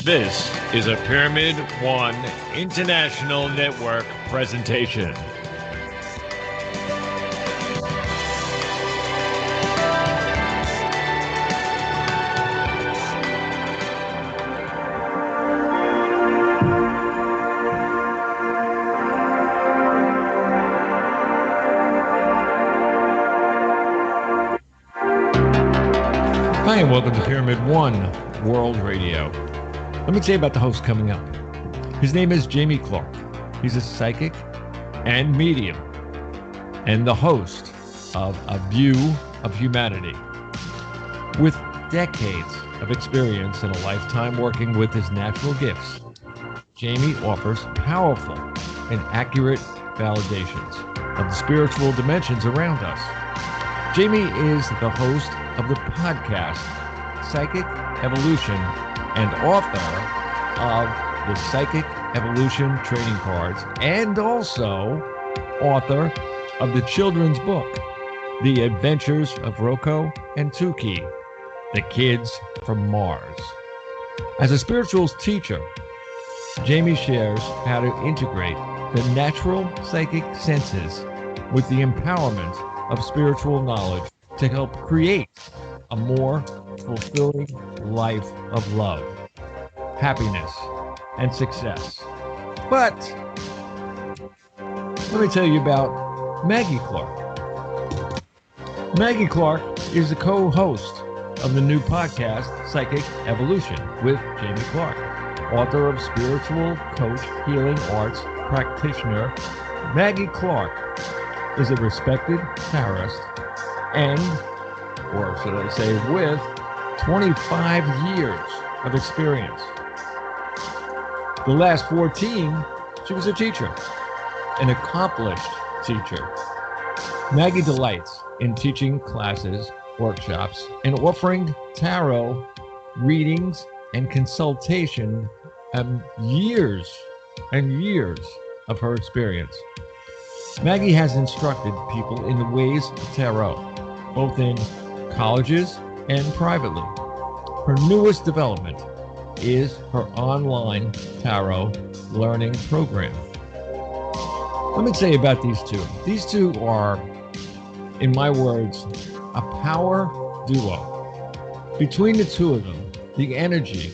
This is a Pyramid One International Network presentation. Hi, and welcome to Pyramid One World Radio. Let me tell you about the host coming up. His name is Jamie Clark. He's a psychic and medium, and the host of A View of Humanity. With decades of experience and a lifetime working with his natural gifts, Jamie offers powerful and accurate validations of the spiritual dimensions around us. Jamie is the host of the podcast Psychic Evolution and author of the Psychic Evolution Trading Cards, and also author of the children's book, The Adventures of Rocco and Tuki, The Kids from Mars. As a spiritual teacher, Jamie shares how to integrate the natural psychic senses with the empowerment of spiritual knowledge to help create a more fulfilling life of love, happiness, and success. But let me tell you about Maggie Clark. Maggie Clark is the co-host of the new podcast, Psychic Evolution, with Jamie Clark, author of Spiritual Coach Healing Arts Practitioner. Maggie Clark is a respected tarotist and, or should I say, with 25 years of experience. The last 14, she was a teacher, an accomplished teacher. Maggie delights in teaching classes, workshops, and offering tarot readings and consultation, years and years of her experience. Maggie has instructed people in the ways of tarot, both in colleges and privately. Her newest development is her online tarot learning program. Let me tell you about these two. These two are, in my words, a power duo. Between the two of them, the energy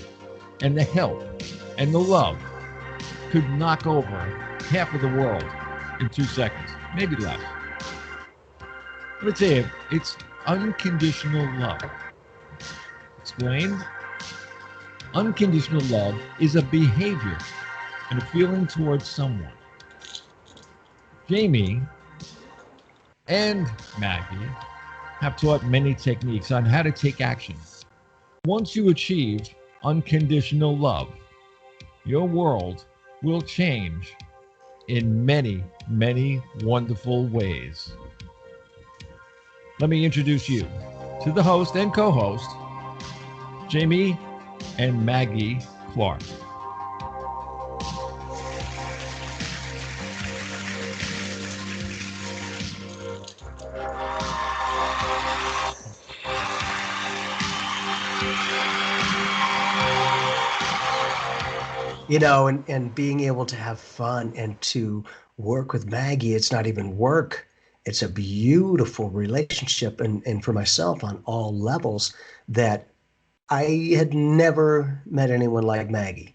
and the help and the love could knock over half of the world in 2 seconds, maybe less. Let me tell you, it's unconditional love. Explained? Unconditional love is a behavior and a feeling towards someone. Jamie and Maggie have taught many techniques on how to take action. Once you achieve unconditional love, your world will change in many, many wonderful ways. Let me introduce you to the host and co-host, Jamie and Maggie Clark. You know, and being able to have fun and to work with Maggie, it's not even work. It's a beautiful relationship. And for myself on all levels, that I had never met anyone like Maggie.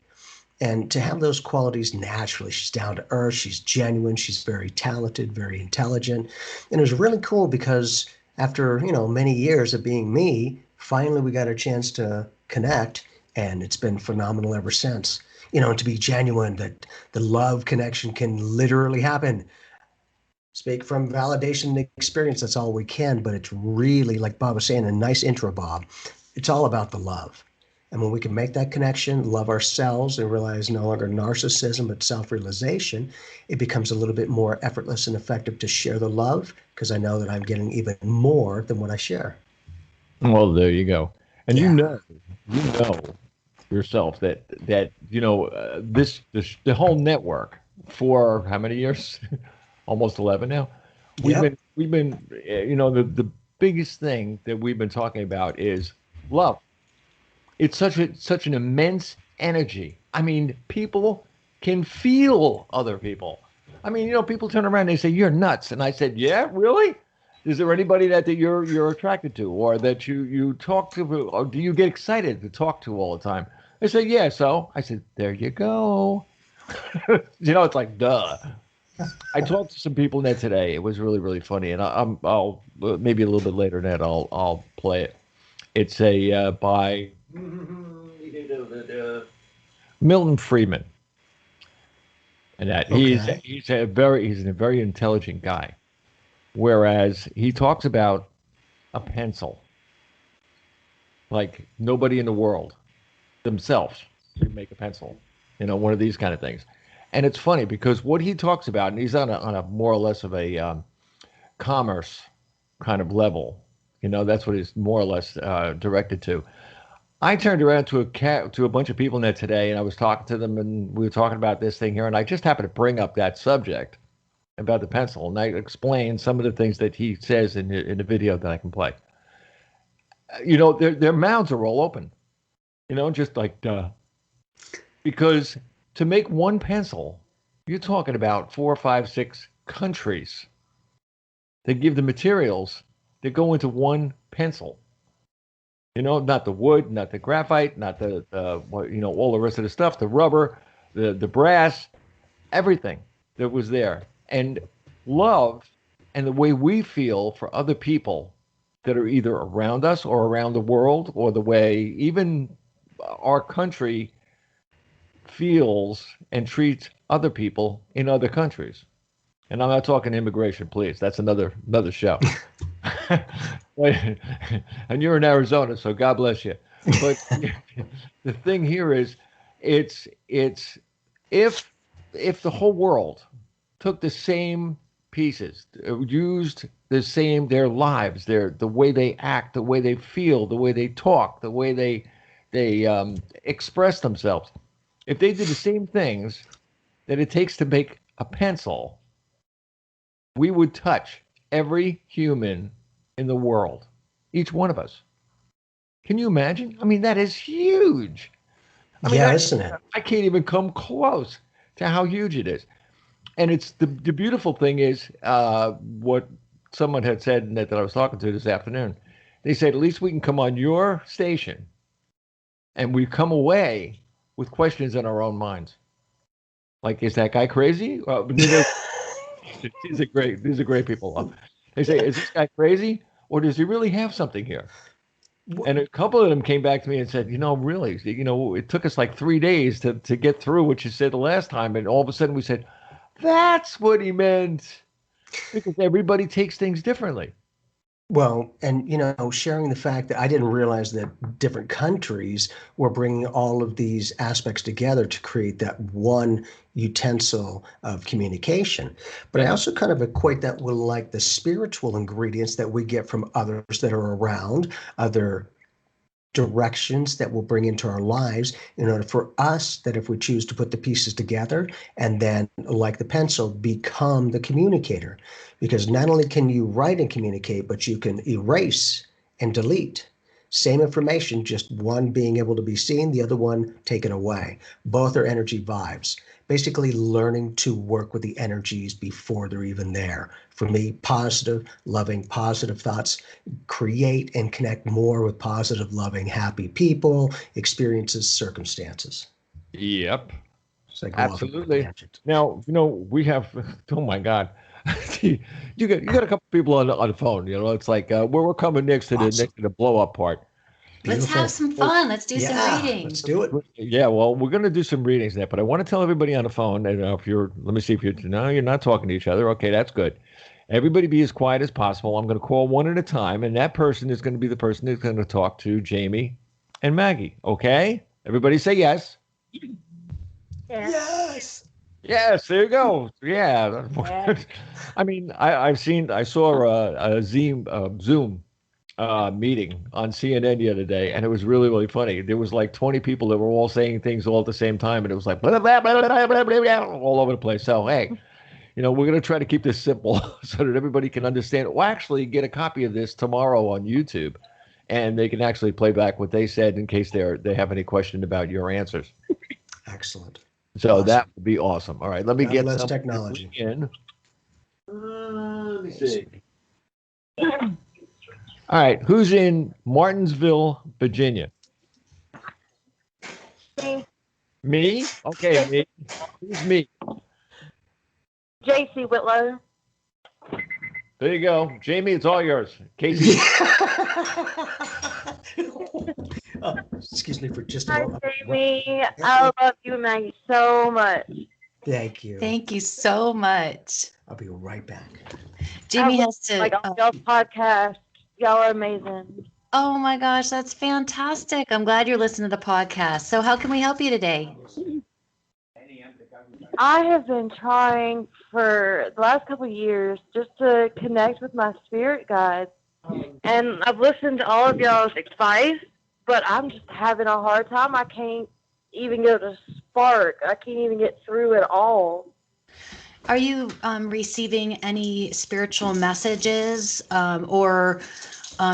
And to have those qualities naturally, she's down to earth, she's genuine, she's very talented, very intelligent. And it was really cool because after, many years of being me, finally we got a chance to connect, and it's been phenomenal ever since. To be genuine, that the love connection can literally happen. Speak from validation and experience, that's all we can, but it's really, like Bob was saying, a nice intro, Bob. It's all about the love. And when we can make that connection, love ourselves, and realize no longer narcissism, but self-realization, it becomes a little bit more effortless and effective to share the love, because I know that I'm getting even more than what I share. Well, there you go. And Yeah. you know yourself that the whole network for how many years? Almost 11 now. Yep. We've been the biggest thing that we've been talking about is love. It's such an immense energy. I mean, people can feel other people. I mean, people turn around and they say, "You're nuts." And I said, "Yeah, really? Is there anybody that you're attracted to, or that you talk to, or do you get excited to talk to all the time?" They said, "Yeah." So I said, "There you go." It's like, duh. I talked to some people net today. It was really, really funny, and I'll maybe a little bit later than that I'll play it. It's a by Milton Friedman, and that Okay. he's a very intelligent guy. Whereas he talks about a pencil, like nobody in the world themselves can make a pencil, one of these kind of things. And it's funny because what he talks about, and he's on a more or less of a commerce kind of level. That's what he's more or less directed to. I turned around to a bunch of people in there today, and I was talking to them, and we were talking about this thing here, and I just happened to bring up that subject about the pencil, and I explained some of the things that he says in the video that I can play. Their mouths are all open, just like duh, because to make one pencil, you're talking about 4, 5, 6 countries that give the materials that go into one pencil. Not the wood, not the graphite, not the all the rest of the stuff, the rubber, the brass, everything that was there. And love and the way we feel for other people that are either around us or around the world, or the way even our country feels and treats other people in other countries. And I'm not talking immigration, please. That's another show. And you're in Arizona, so God bless you. But the thing here is, it's if the whole world took the same pieces, used their lives, the way they act, the way they feel, the way they talk, the way they express themselves. If they did the same things that it takes to make a pencil, we would touch every human in the world, each one of us. Can you imagine? I mean, that is huge. I mean, Yeah, isn't it? I can't even come close to how huge it is. And it's the beautiful thing is what someone had said that I was talking to this afternoon. They said, at least we can come on your station and we come away with questions in our own minds. Like, is that guy crazy? These are great people. They say, is this guy crazy, or does he really have something here? And a couple of them came back to me and said, really, it took us like 3 days to get through what you said the last time. And all of a sudden we said, that's what he meant. Because everybody takes things differently. Well, and sharing the fact that I didn't realize that different countries were bringing all of these aspects together to create that one utensil of communication. But I also kind of equate that with like the spiritual ingredients that we get from others that are around, other directions that we'll bring into our lives in order for us, that if we choose to put the pieces together and then, like the pencil, become the communicator. Because not only can you write and communicate, but you can erase and delete. Same information, just one being able to be seen, the other one taken away. Both are energy vibes. Basically, learning to work with the energies before they're even there. For me, positive, loving, positive thoughts create and connect more with positive, loving, happy people, experiences, circumstances. Yep, So I go off on a absolutely. tangent. Now, we have, oh my God. You got a couple people on the phone, it's like we're coming Awesome. next to the blow up part. Let's have Beautiful. some fun. Let's do some Yeah, let's readings. do it. Yeah, well, we're going to do some readings there, but I want to tell everybody on the phone, and if let me see if no, you're not talking to each other. Okay, that's good. Everybody be as quiet as possible. I'm going to call one at a time, and that person is going to be the person that's going to talk to Jamie and Maggie. Okay? Everybody say yes. Yes. Yes, there you go. Yeah. I mean, I saw a Zoom meeting on CNN the other day, and it was really, really funny. There was like 20 people that were all saying things all at the same time, and it was like blah, blah, blah, blah, blah, blah, blah, all over the place. So, hey, we're going to try to keep this simple so that everybody can understand. We'll actually get a copy of this tomorrow on YouTube, and they can actually play back what they said in case they have any question about your answers. Excellent. So Awesome. that would be awesome. All right, let me God get bless some technology. in. Let me see. All right, who's in Martinsville, Virginia? Me. Me? Okay, me. Who's me? JC Whitlow. There you go. Jamie, it's all yours. Casey. Excuse me for just a Hi, moment. Jamie. I love you and Maggie so much. Thank you. Thank you so much. I'll be right back. Jamie has to. Like on y'all's podcast. Y'all are amazing. Oh my gosh, that's fantastic. I'm glad you're listening to the podcast. So, how can we help you today? I have been trying for the last couple of years just to connect with my spirit guides. And I've listened to all of y'all's advice, but I'm just having a hard time. I can't even get a spark. I can't even get through it all. Are you receiving any spiritual messages or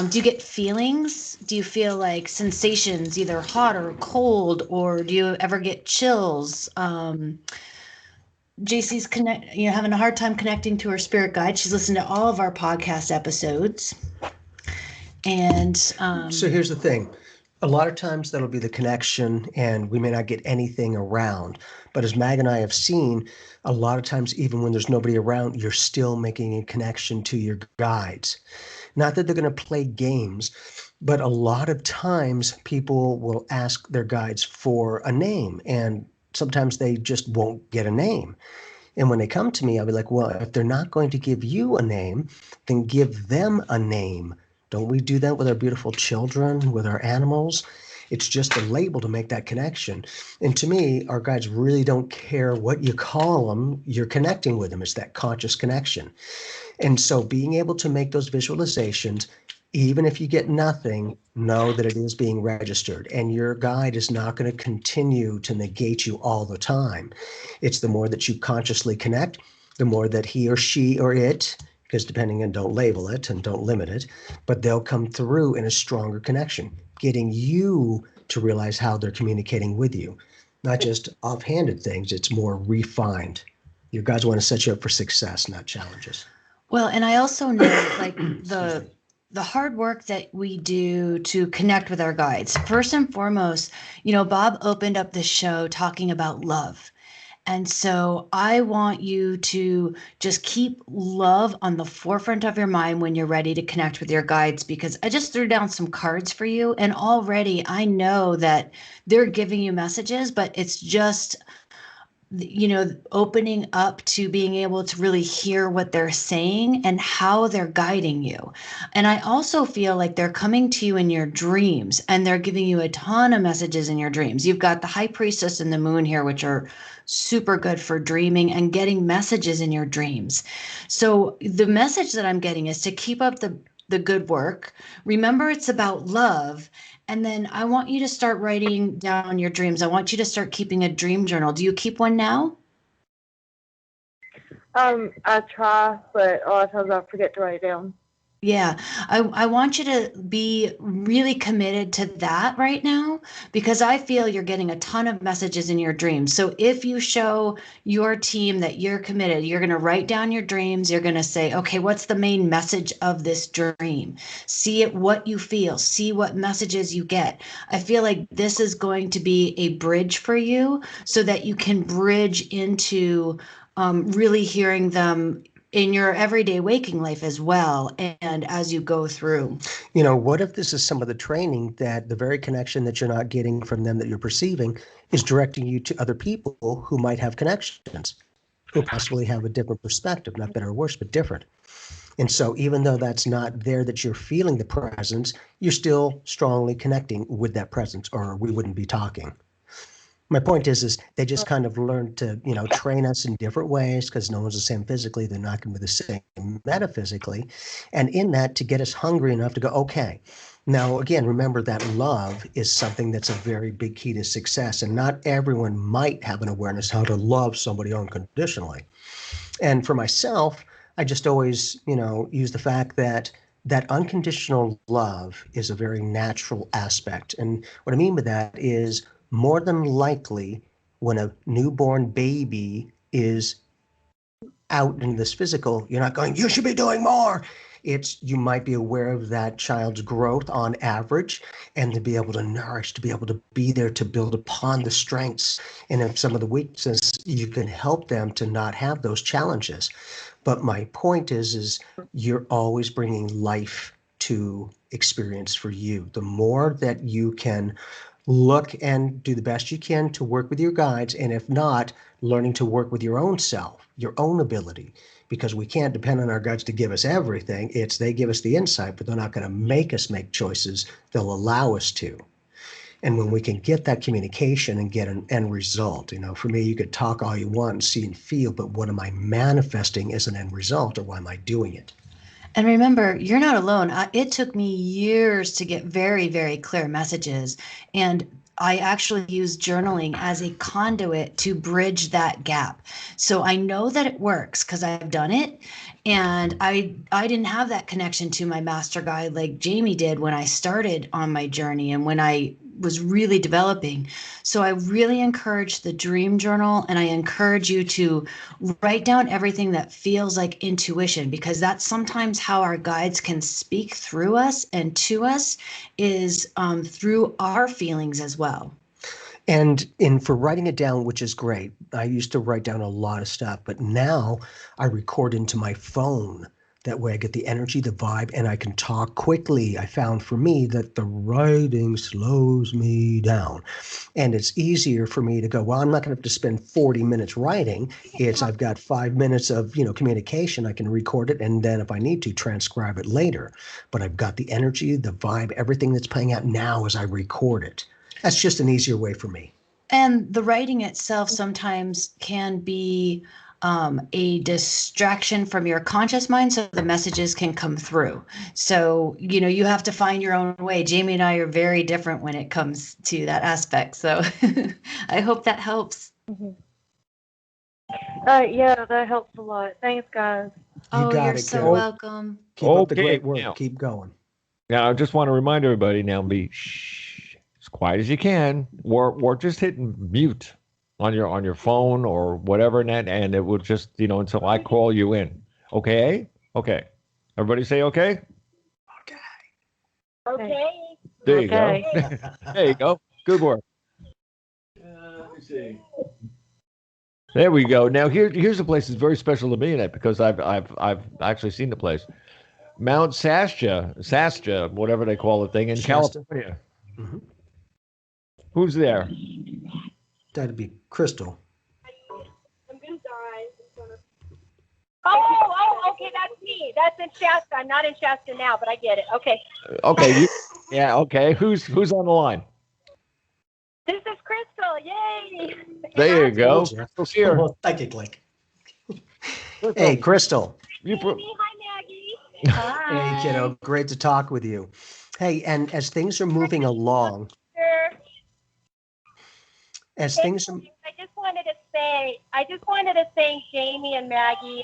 do you get feelings? Do you feel like sensations, either hot or cold, or do you ever get chills? JC's having a hard time connecting to her spirit guide. She's listened to all of our podcast episodes. And so here's the thing. A lot of times that'll be the connection and we may not get anything around. But as Mag and I have seen, a lot of times, even when there's nobody around, you're still making a connection to your guides. Not that they're going to play games, but a lot of times people will ask their guides for a name, and sometimes they just won't get a name. And when they come to me, I'll be like, well, if they're not going to give you a name, then give them a name. Don't we do that with our beautiful children, with our animals? It's just a label to make that connection. And to me, our guides really don't care what you call them. You're connecting with them. It's that conscious connection. And so being able to make those visualizations, even if you get nothing, know that it is being registered. And your guide is not going to continue to negate you all the time. It's the more that you consciously connect, the more that he or she or it, because depending on, don't label it and don't limit it, but they'll come through in a stronger connection, getting you to realize how they're communicating with you. Not just offhanded things, it's more refined. Your guides want to set you up for success, not challenges. well, and I also know like the hard work that we do to connect with our guides. First and foremost, Bob opened up the show talking about love. And so I want you to just keep love on the forefront of your mind when you're ready to connect with your guides, because I just threw down some cards for you. And already I know that they're giving you messages, but it's just, opening up to being able to really hear what they're saying and how they're guiding you. And I also feel like they're coming to you in your dreams and they're giving you a ton of messages in your dreams. You've got the High Priestess and the Moon here, which are super good for dreaming and getting messages in your dreams. So the message that I'm getting is to keep up the good work. Remember, it's about love. And then I want you to start writing down your dreams. I want you to start keeping a dream journal. Do you keep one now? I try, but a lot of times I forget to write it down. Yeah, I want you to be really committed to that right now, because I feel you're getting a ton of messages in your dreams. So if you show your team that you're committed, you're going to write down your dreams. You're going to say, okay, what's the main message of this dream? See it, what you feel, see what messages you get. I feel like this is going to be a bridge for you so that you can bridge into really hearing them in your everyday waking life as well, and as you go through. What if this is some of the training that the very connection that you're not getting from them that you're perceiving is directing you to other people who might have connections, who possibly have a different perspective, not better or worse, but different. And so even though that's not there that you're feeling the presence, you're still strongly connecting with that presence, or we wouldn't be talking. My point is they just kind of learn to, train us in different ways, because no one's the same physically. They're not going to be the same metaphysically. And in that, to get us hungry enough to go, okay. Now, again, remember that love is something that's a very big key to success. And not everyone might have an awareness how to love somebody unconditionally. And for myself, I just always, use the fact that unconditional love is a very natural aspect. And what I mean by that is, more than likely, when a newborn baby is out in this physical, you're not going, you should be doing more. It's, you might be aware of that child's growth on average, and to be able to nourish, to be able to be there to build upon the strengths and if some of the weaknesses, you can help them to not have those challenges. But my point is you're always bringing life to experience for you. The more that you can look and do the best you can to work with your guides, and if not, learning to work with your own self, your own ability, because we can't depend on our guides to give us everything. It's they give us the insight, but they're not going to make us make choices. They'll allow us to. And when we can get that communication and get an end result, for me, you could talk all you want and see and feel, but what am I manifesting as an end result, or why am I doing it? And remember, you're not alone. It took me years to get very, very clear messages. And I actually use journaling as a conduit to bridge that gap. So I know that it works because I've done it. And I didn't have that connection to my master guide like Jamie did when I started on my journey and when I was really developing. So I really encourage the dream journal, and I encourage you to write down everything that feels like intuition, because that's sometimes how our guides can speak through us and to us, is through our feelings as well. And for writing it down, which is great. I used to write down a lot of stuff, but now I record into my phone. That way I get the energy, the vibe, and I can talk quickly. I found for me that the writing slows me down. And it's easier for me to go, well, I'm not going to have to spend 40 minutes writing. It's I've got 5 minutes of, communication. I can record it, and then if I need to, transcribe it later. But I've got the energy, the vibe, everything that's playing out now as I record it. That's just an easier way for me. And the writing itself sometimes can be a distraction from your conscious mind, so the messages can come through. So, you have to find your own way. Jamie and I are very different when it comes to that aspect. So I hope that helps. Mm-hmm. Yeah, that helps a lot. Thanks, guys. You're so welcome. Keep up the great work. Now, keep going. Now, I just want to remind everybody now, be as quiet as you can, or just hitting mute on your phone or whatever, and it will just, until I call you in. Okay? Okay. Everybody say okay? Okay. There you go. There you go. Good work. Let me see. There we go. Now here's a place that's very special to me in it, because I've actually seen the place. Mount Shasta, whatever they call the thing in Shasta. California. Mm-hmm. Who's there? That'd be Crystal. I'm gonna die. Oh, okay, that's me. That's in Shasta. I'm not in Shasta now, but I get it. Okay. Okay. Okay. Who's on the line? This is Crystal. Yay! There you go. Crystal's here. Well, thank you, Click. Hey, Crystal. Hi, Maggie. Hi. Hey, kiddo. Great to talk with you. Hey, and as things are moving along, I just wanted to thank Jamie and Maggie.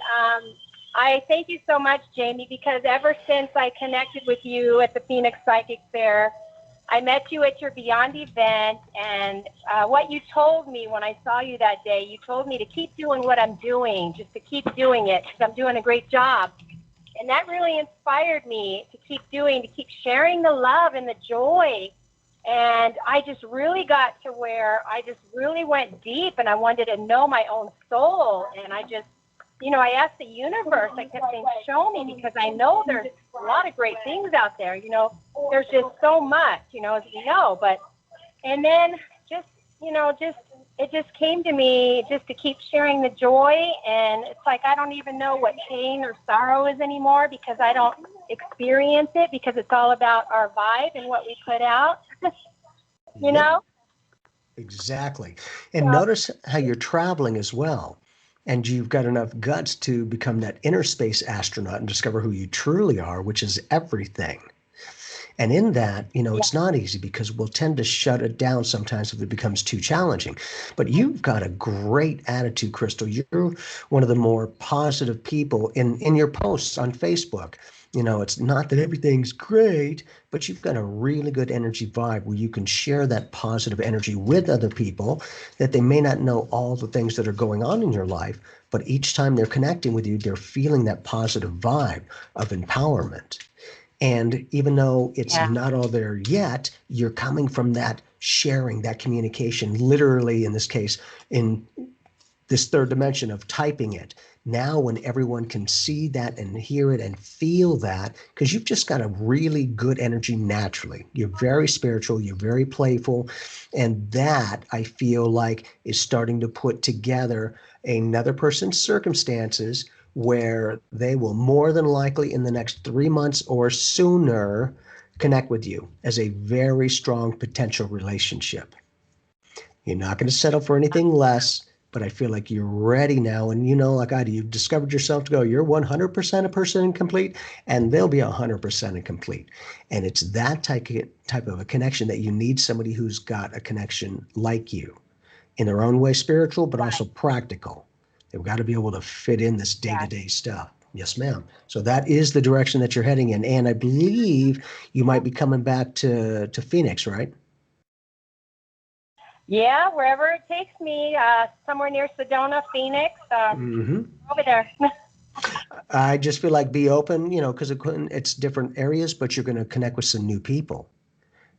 I thank you so much, Jamie, because ever since I connected with you at the Phoenix Psychic Fair, I met you at your Beyond event, and what you told me when I saw you that day, you told me to keep doing what I'm doing, just to keep doing it, because I'm doing a great job. And that really inspired me to keep sharing the love and the joy. And I just really got to where I just really went deep, and I wanted to know my own soul. And I just, I asked the universe, I kept saying, show me, because I know there's a lot of great things out there. There's just so much, as we know. But, and then it just came to me just to keep sharing the joy. And it's like, I don't even know what pain or sorrow is anymore, because I don't experience it, because it's all about our vibe and what we put out. you know? Exactly. And notice how you're traveling as well. And you've got enough guts to become that inner space astronaut and discover who you truly are, which is everything. And in that, it's not easy, because we'll tend to shut it down sometimes if it becomes too challenging. But you've got a great attitude, Crystal. You're one of the more positive people in your posts on Facebook. You know, it's not that everything's great, but you've got a really good energy vibe where you can share that positive energy with other people, that they may not know all the things that are going on in your life, but each time they're connecting with you, they're feeling that positive vibe of empowerment. And even though it's not all there yet, you're coming from that sharing, that communication, literally in this case, in this third dimension of typing it. Now, when everyone can see that and hear it and feel that, because you've just got a really good energy naturally. You're very spiritual, you're very playful. And that, I feel like, is starting to put together another person's circumstances where they will more than likely in the next 3 months or sooner connect with you as a very strong potential relationship. You're not going to settle for anything less, but I feel like you're ready now. And you know, like I do, you've discovered yourself to go, you're 100% a person incomplete, and they'll be 100% incomplete. And it's that type of a connection that you need somebody who's got a connection like you, in their own way spiritual, but also practical. They've got to be able to fit in this day-to-day stuff. Yes, ma'am. So that is the direction that you're heading in. And I believe you might be coming back to Phoenix, right? Yeah, wherever it takes me, somewhere near Sedona, Phoenix, over there. I just feel like be open, you know, because it's different areas, but you're going to connect with some new people.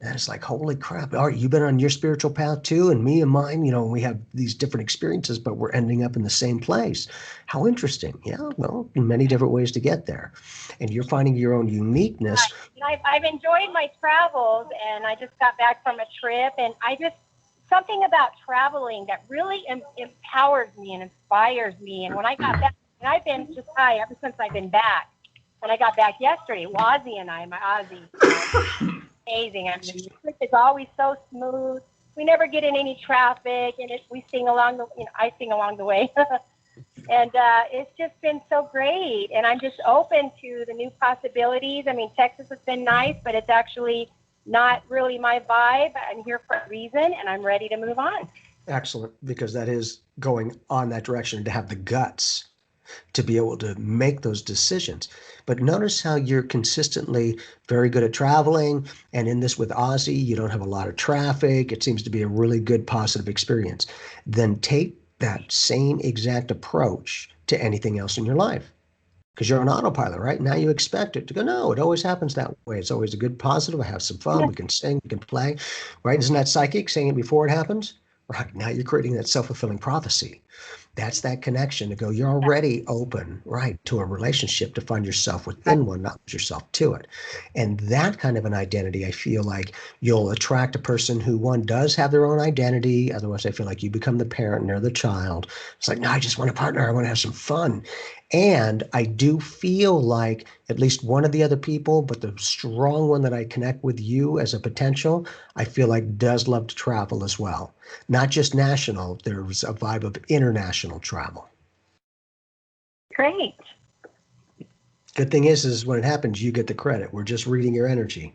And it's like, holy crap. All right, you've been on your spiritual path too, and me and mine, you know, we have these different experiences, but we're ending up in the same place. How interesting. Yeah, well, many different ways to get there. And you're finding your own uniqueness. Right. I've enjoyed my travels, and I just got back from a trip, and something about traveling that really empowers me and inspires me. And when I got back, and I've been just high ever since I've been back. When I got back yesterday, Wazzy and I, my Ozzy, amazing. I mean, the trip is always so smooth. We never get in any traffic, and we sing along the, I sing along the way. And it's just been so great. And I'm just open to the new possibilities. I mean, Texas has been nice, but it's actually not really my vibe. I'm here for a reason, and I'm ready to move on. Excellent, because that is going on that direction, to have the guts to be able to make those decisions. But notice how you're consistently very good at traveling, and in this with Ozzy, you don't have a lot of traffic. It seems to be a really good positive experience. Then take that same exact approach to anything else in your life, because you're on autopilot, right? Now you expect it to go, no, it always happens that way. It's always a good positive. I have some fun. We can sing, we can play, right? Isn't that psychic, saying it before it happens? Right, now you're creating that self-fulfilling prophecy. That's that connection to go, you're already open, right, to a relationship, to find yourself within one, not yourself to it. And that kind of an identity, I feel like you'll attract a person who, one, does have their own identity. Otherwise, I feel like you become the parent and they're the child. It's like, no, I just want a partner. I want to have some fun. And I do feel like at least one of the other people, but the strong one that I connect with you as a potential, I feel like does love to travel as well. Not just national, there's a vibe of international travel. Great. Good thing is when it happens, you get the credit. We're just reading your energy,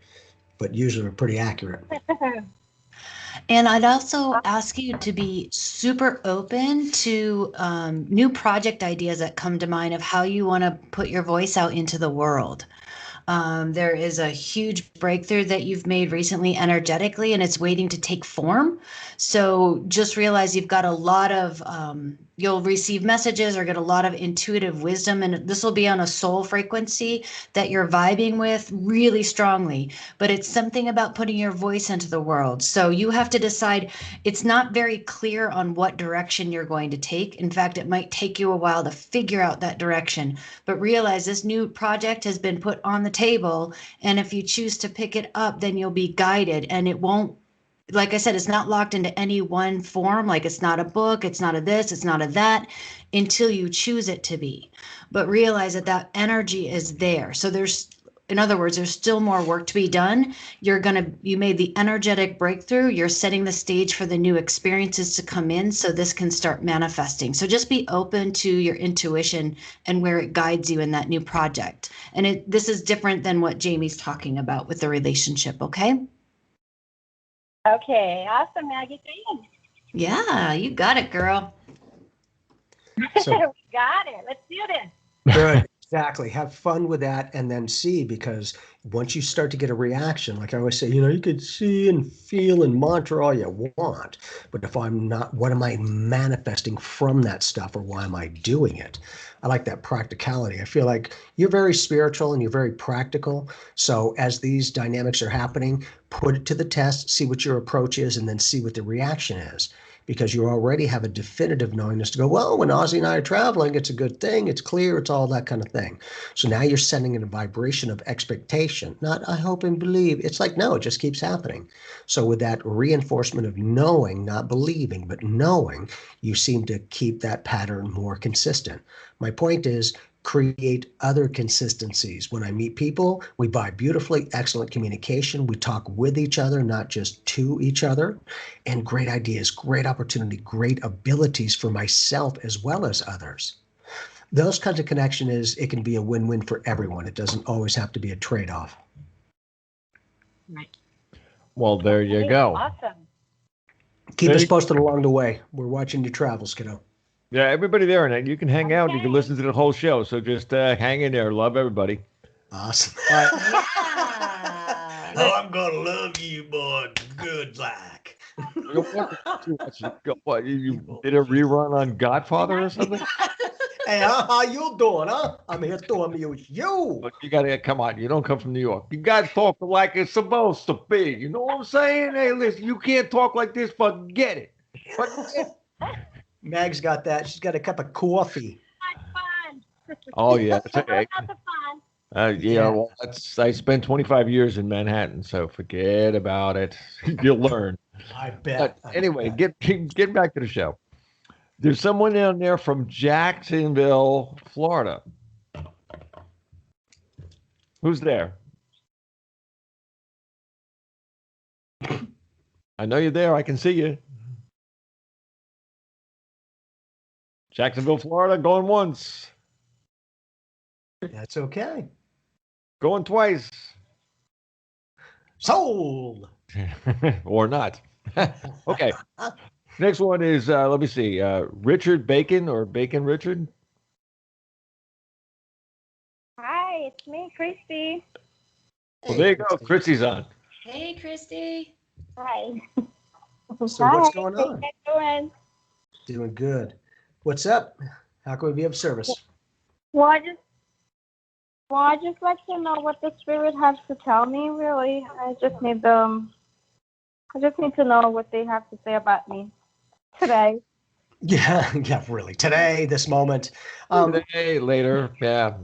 but usually we're pretty accurate. And I'd also ask you to be super open to new project ideas that come to mind of how you want to put your voice out into the world. There is a huge breakthrough that you've made recently energetically, and it's waiting to take form. So just realize you've got a lot of, you'll receive messages or get a lot of intuitive wisdom, and this will be on a soul frequency that you're vibing with really strongly. But it's something about putting your voice into the world. So you have to decide. It's not very clear on what direction you're going to take. In fact, it might take you a while to figure out that direction. But realize this new project has been put on the table, and if you choose to pick it up, then you'll be guided, and it won't, like I said, it's not locked into any one form. Like, it's not a book, it's not a this, it's not a that, until you choose it to be. But realize that energy is there. So in other words, there's still more work to be done. You made the energetic breakthrough. You're setting the stage for the new experiences to come in, so this can start manifesting. So just be open to your intuition and where it guides you in that new project. And this is different than what Jamie's talking about with the relationship, okay? Okay, awesome, Maggie. Thanks. Yeah, you got it, girl. So, We got it. Let's do this. good. Exactly. Have fun with that and then see, because once you start to get a reaction, like I always say, you could see and feel and mantra all you want. But if I'm not, what am I manifesting from that stuff, or why am I doing it? I like that practicality. I feel like you're very spiritual and you're very practical. So as these dynamics are happening, put it to the test, see what your approach is, and then see what the reaction is, because you already have a definitive knowingness to go, well, when Ozzy and I are traveling, it's a good thing, it's clear, it's all that kind of thing. So now you're sending in a vibration of expectation, not I hope and believe. It's like, no, it just keeps happening. So with that reinforcement of knowing, not believing, but knowing, you seem to keep that pattern more consistent. My point is, create other consistencies. When I meet people, we vibe beautifully, excellent communication. We talk with each other, not just to each other, and great ideas, great opportunity, great abilities for myself as well as others. Those kinds of connection it can be a win-win for everyone. It doesn't always have to be a trade-off. Right. Well, there you go. Awesome. Keep us posted along the way. We're watching your travels, kiddo. Yeah, everybody there, and you can hang out. You can listen to the whole show. So just hang in there. Love everybody. Awesome. Yeah. Oh, I'm gonna love you, boy. Good luck. What, you did a rerun on Godfather or something? Hey, how you doing, huh? I'm here to amuse you. But you gotta come on. You don't come from New York. You gotta talk like it's supposed to be. You know what I'm saying? Hey, listen, you can't talk like this. Forget it. Mag's got that. She's got a cup of coffee. Fun. Oh yeah. That's okay. Lots of fun. Yeah, well, I spent 25 years in Manhattan, so forget about it. You'll learn. I bet. But anyway, get back to the show. There's someone down there from Jacksonville, Florida. Who's there? I know you're there. I can see you. Jacksonville, Florida, going once. That's okay. Going twice. Sold. Or not. Okay. Next one is, let me see, Richard Bacon or Bacon Richard. Hi, it's me, Christy. Well, there you go. Christy's on. Hey, Christy. Hi. So Hi. what's going on? How you doing? Doing good. What's up? How can we be of service? Well, I just like to know what the spirit has to tell me. Really, I just need to know what they have to say about me today. Yeah, really. Today, this moment. Today, later, yeah.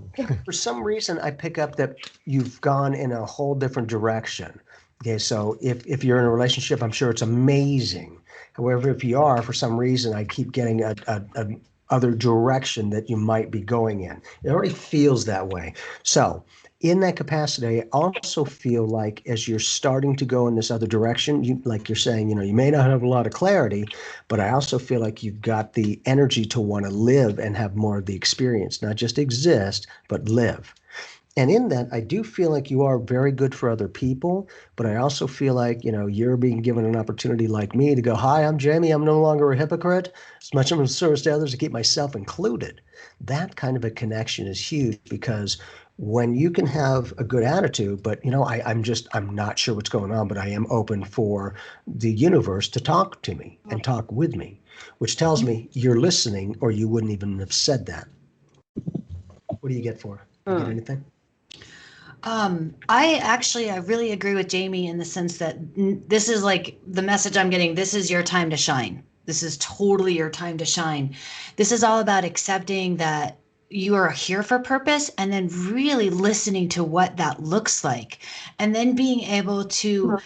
For some reason, I pick up that you've gone in a whole different direction. Okay, so if you're in a relationship, I'm sure it's amazing. However, if you are, for some reason, I keep getting a other direction that you might be going in. It already feels that way. So in that capacity, I also feel like as you're starting to go in this other direction, like you're saying, you may not have a lot of clarity, but I also feel like you've got the energy to want to live and have more of the experience, not just exist, but live. And in that, I do feel like you are very good for other people, but I also feel like, you're being given an opportunity like me to go, hi, I'm Jamie. I'm no longer a hypocrite. As much as I'm a service to others to keep myself included. That kind of a connection is huge, because when you can have a good attitude, but, I'm not sure what's going on, but I am open for the universe to talk to me and talk with me, which tells me you're listening, or you wouldn't even have said that. What do you get for? You get anything? I really agree with Jamie in the sense that this is like the message I'm getting. This is your time to shine. This is totally your time to shine. This is all about accepting that you are here for purpose, and then really listening to what that looks like, and then being able to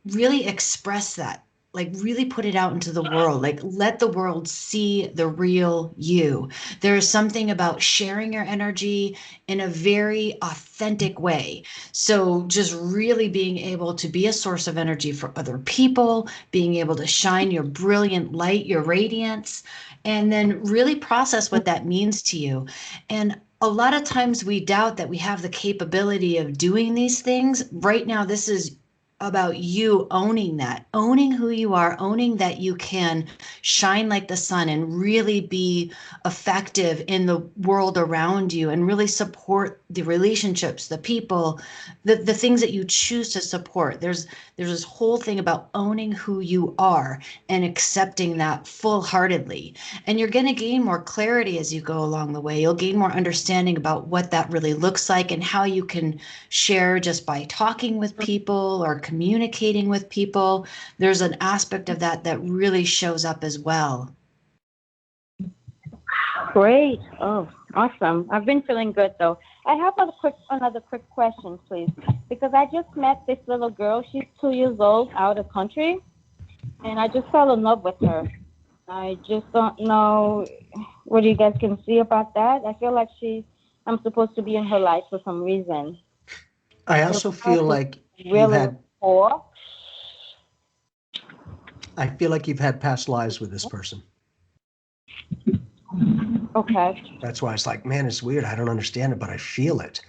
really express that, like really put it out into the world, like let the world see the real you. There is something about sharing your energy in a very authentic way. So just really being able to be a source of energy for other people, being able to shine your brilliant light, your radiance, and then really process what that means to you. And a lot of times we doubt that we have the capability of doing these things. Right now, this is about you owning that, owning who you are, owning that you can shine like the sun and really be effective in the world around you and really support the relationships, the people, the things that you choose to support. There's this whole thing about owning who you are and accepting that full-heartedly. And you're going to gain more clarity as you go along the way. You'll gain more understanding about what that really looks like and how you can share just by talking with people or communicating with people. There's an aspect of that that really shows up as well. Great. Oh, awesome. I've been feeling good though. I have another quick question, please, because I just met this little girl. She's 2 years old, out of country, and I just fell in love with her. I just don't know what you guys can see about that. I feel like I'm supposed to be in her life for some reason. I also feel like I feel like you've had past lives with this person. Okay. That's why it's like, man, it's weird. I don't understand it, but I feel it.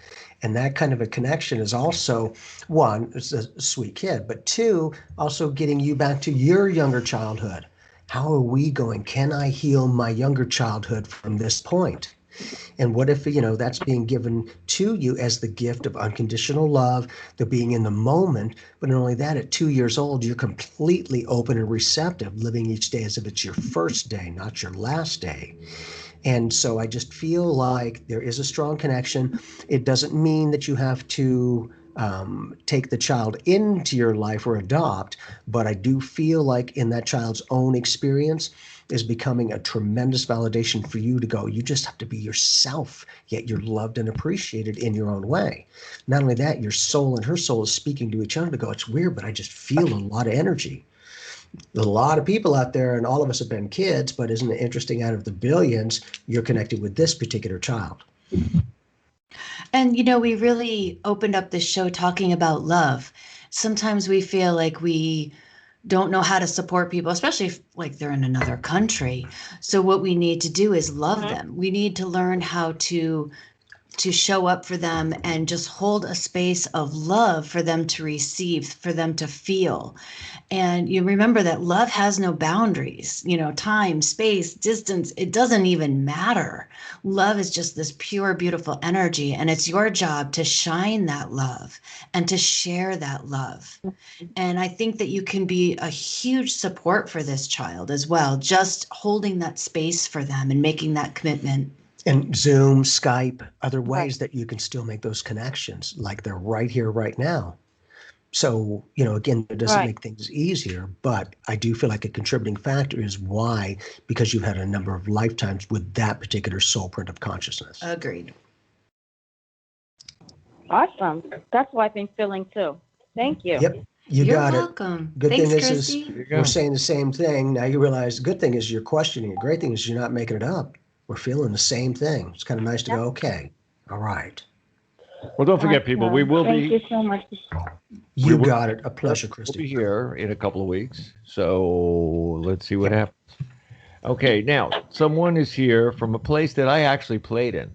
And that kind of a connection is also, one, it's a sweet kid, but two, also getting you back to your younger childhood. How are we going? Can I heal my younger childhood from this point? And what if, that's being given to you as the gift of unconditional love, the being in the moment, but not only that, at 2 years old, you're completely open and receptive, living each day as if it's your first day, not your last day. And so I just feel like there is a strong connection. It doesn't mean that you have to take the child into your life or adopt, but I do feel like in that child's own experience is becoming a tremendous validation for you to go, you just have to be yourself, yet you're loved and appreciated in your own way. Not only that, your soul and her soul is speaking to each other to go, it's weird, but I just feel a lot of energy. There's a lot of people out there, and all of us have been kids, but isn't it interesting, out of the billions, you're connected with this particular child. And, we really opened up this show talking about love. Sometimes we feel like we don't know how to support people, especially if like they're in another country. So what we need to do is love them. We need to learn how to show up for them and just hold a space of love for them to receive, for them to feel. And you remember that love has no boundaries, time, space, distance, it doesn't even matter. Love is just this pure, beautiful energy. And it's your job to shine that love and to share that love. And I think that you can be a huge support for this child as well, just holding that space for them and making that commitment. And Zoom, Skype, other ways that you can still make those connections, like they're right here, right now. So, again, it doesn't make things easier, but I do feel like a contributing factor is why, because you've had a number of lifetimes with that particular soul print of consciousness. Agreed. Awesome. That's what I've been feeling too. Thank you. Yep. You're got welcome. Good Thanks, thing Christy. we're saying the same thing. Now you realize the good thing is you're questioning it. Great thing is you're not making it up. We're feeling the same thing. It's kind of nice to go, okay, all right. Well, don't forget, people, we will Thank you so much. You got it. A pleasure, Christy. We'll be here in a couple of weeks. So let's see what happens. Okay, now, someone is here from a place that I actually played in.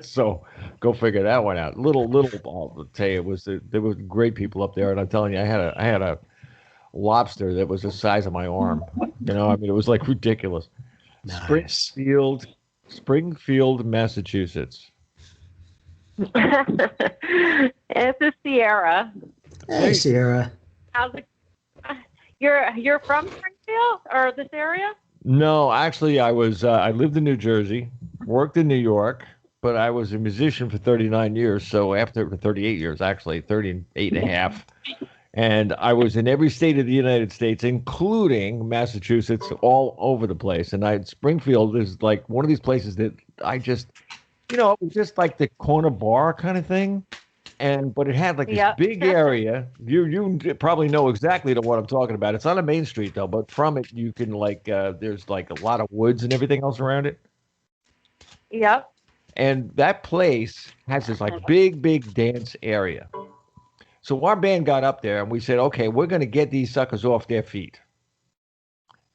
So go figure that one out. I'll tell you, there were great people up there. And I'm telling you, I had a lobster that was the size of my arm. It was like ridiculous. Nice. Springfield, Massachusetts. This is Sierra. Hey, Sierra. How's it? You're from Springfield or this area? No, actually, I lived in New Jersey, worked in New York, but I was a musician for 39 years. So after 38 years, actually 38 and a half. And I was in every state of the United States, including Massachusetts, all over the place. And Springfield is like one of these places that I just, it was just like the corner bar kind of thing. But it had like this big area. You probably know exactly what I'm talking about. It's on a main street though, but from it you can there's like a lot of woods and everything else around it. Yep. And that place has this like big dance area. So our band got up there and we said, okay, we're going to get these suckers off their feet.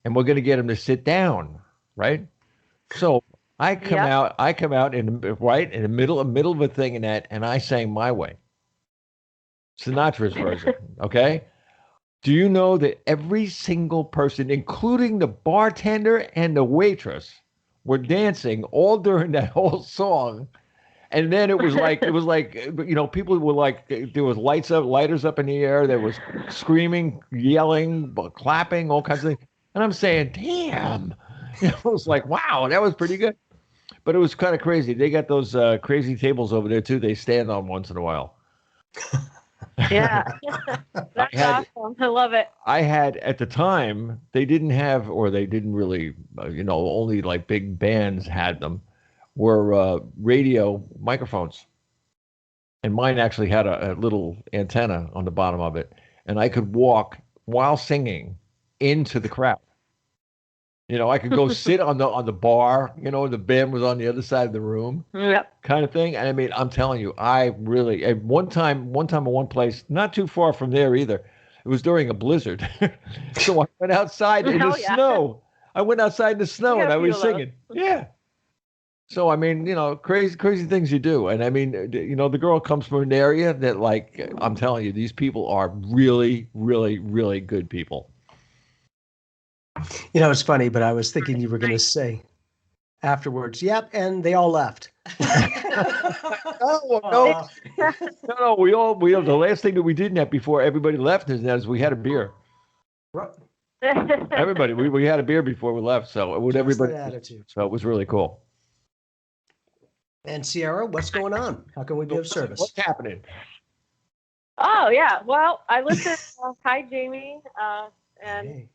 And we're going to get them to sit down, right? So I come out in the middle of a thing and I sang My Way. Sinatra's version. Okay. Do you know that every single person, including the bartender and the waitress, were dancing all during that whole song? And then people were like, there was lighters up in the air. There was screaming, yelling, clapping, all kinds of things. And I'm saying, damn, it was like, wow, that was pretty good. But it was kind of crazy. They got those crazy tables over there too. They stand on once in a while. Yeah. That's awesome. I love it. I had at the time, they didn't have, or they didn't really, only like big bands had them, were radio microphones. And mine actually had a little antenna on the bottom of it. And I could walk while singing into the crowd. I could go sit on the bar, the band was on the other side of the room, Yep. kind of thing. And I mean, I'm telling you, I really, at one time in one place, not too far from there either, it was during a blizzard. So I went outside in the snow. I went outside in the snow and I was singing. Yeah. So, I mean, crazy things you do. And I mean, the girl comes from an area that, like, I'm telling you, these people are really, really, really good people. It's funny, but I was thinking you were going to say afterwards, yep, and they all left. No. The last thing that we did that before everybody left is we had a beer. Everybody, we had a beer before we left. So with everybody, attitude. So it was really cool. And Sierra, what's going on? How can we be of service? What's happening? Oh, yeah. Well, I listen. Hi, Jamie. And Hey.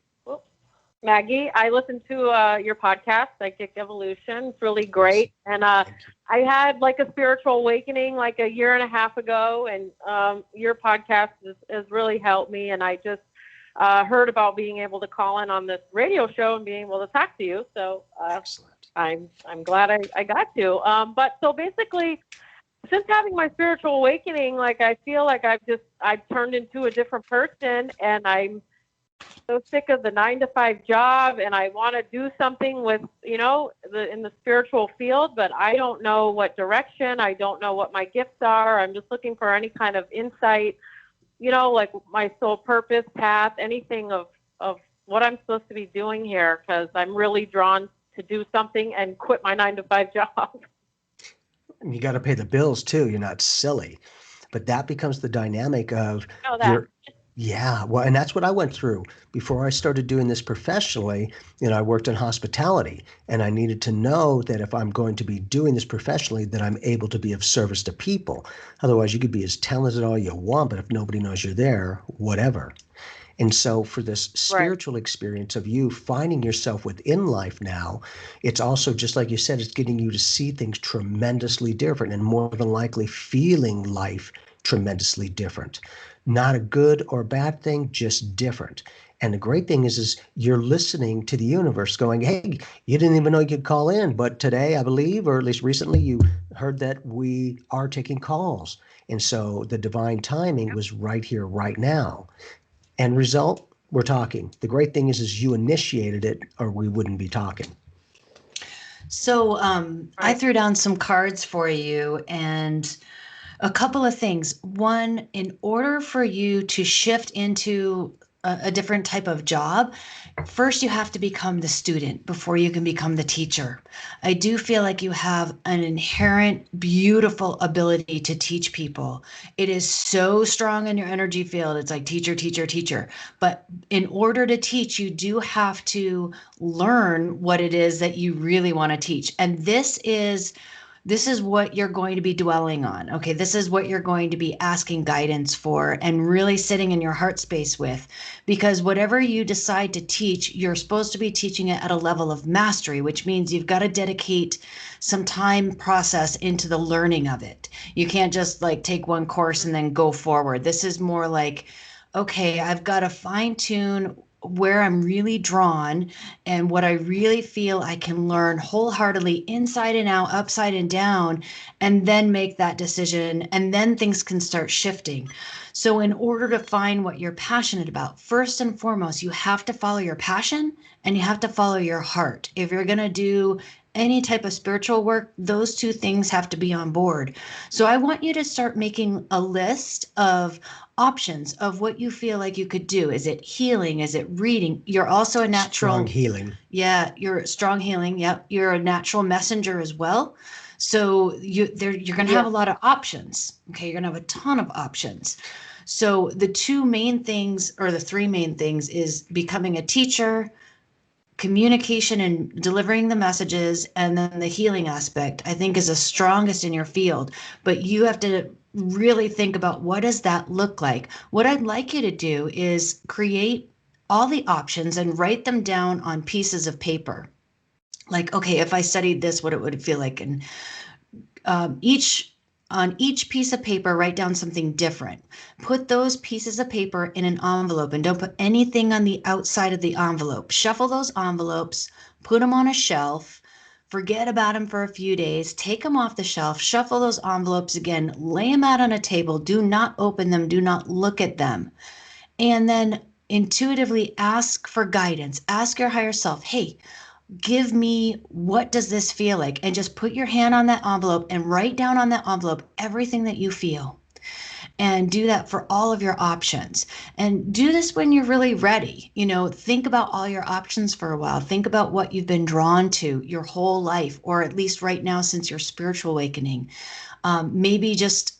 Maggie, I listened to your podcast, Psychic Evolution. It's really great. And I had like a spiritual awakening like a year and a half ago. And your podcast has really helped me. And I just heard about being able to call in on this radio show and being able to talk to you. So Excellent. I'm glad I got to. But so basically, since having my spiritual awakening, like I feel like I've turned into a different person, and I'm so sick of the 9-to-5 job, and I want to do something with, in the spiritual field, but I don't know what direction. I don't know what my gifts are. I'm just looking for any kind of insight, like my soul purpose, path, anything of what I'm supposed to be doing here, because I'm really drawn to do something and quit my 9-to-5 job. You got to pay the bills too. You're not silly, but that becomes the dynamic of yeah. Well, and that's what I went through before I started doing this professionally. I worked in hospitality, and I needed to know that if I'm going to be doing this professionally, that I'm able to be of service to people. Otherwise, you could be as talented all you want, but if nobody knows you're there, whatever. And so for this spiritual experience of you finding yourself within life now, it's also, just like you said, it's getting you to see things tremendously different, and more than likely feeling life tremendously different. Not a good or bad thing, just different. And the great thing is you're listening to the universe going, hey, you didn't even know you could call in, but today, I believe, or at least recently, you heard that we are taking calls. And so the divine timing was right here, right now. End result, we're talking. The great thing is you initiated it, or we wouldn't be talking. So I threw down some cards for you, and a couple of things. One, in order for you to shift into a different type of job, first you have to become the student before you can become the teacher. I do feel like you have an inherent, beautiful ability to teach people. It is so strong in your energy field. It's like teacher, teacher, teacher. But in order to teach, you do have to learn what it is that you really want to teach. And this is what you're going to be dwelling on. Okay, this is what you're going to be asking guidance for and really sitting in your heart space with, because whatever you decide to teach, you're supposed to be teaching it at a level of mastery, which means you've got to dedicate some time process into the learning of it. You can't just like take one course and then go forward. This is more like, okay, I've got to fine tune where I'm really drawn and what I really feel I can learn wholeheartedly, inside and out, upside and down, and then make that decision. And then things can start shifting. So in order to find what you're passionate about, first and foremost, you have to follow your passion and you have to follow your heart. If you're going to do any type of spiritual work, those two things have to be on board. So I want you to start making a list of options of what you feel like you could do. Is it healing? Is it reading? You're also a natural Strong healing. Yeah, you're strong healing. Yep. You're a natural messenger as well. So you're going to have a lot of options. Okay. You're going to have a ton of options. So the two main things, or the three main things, is becoming a teacher, communication and delivering the messages, and then the healing aspect, I think, is the strongest in your field. But you have to really think about, what does that look like? What I'd like you to do is create all the options and write them down on pieces of paper. Like, okay, if I studied this, what it would feel like. And on each piece of paper, write down something different. Put those pieces of paper in an envelope, and don't put anything on the outside of the envelope. Shuffle those envelopes, put them on a shelf, forget about them for a few days, take them off the shelf, shuffle those envelopes again, lay them out on a table. Do not open them. Do not look at them. And then intuitively ask for guidance. Ask your higher self, hey, give me, what does this feel like? And just put your hand on that envelope and write down on that envelope everything that you feel. And do that for all of your options. And do this when you're really ready. Think about all your options for a while. Think about what you've been drawn to your whole life, or at least right now since your spiritual awakening. Maybe just,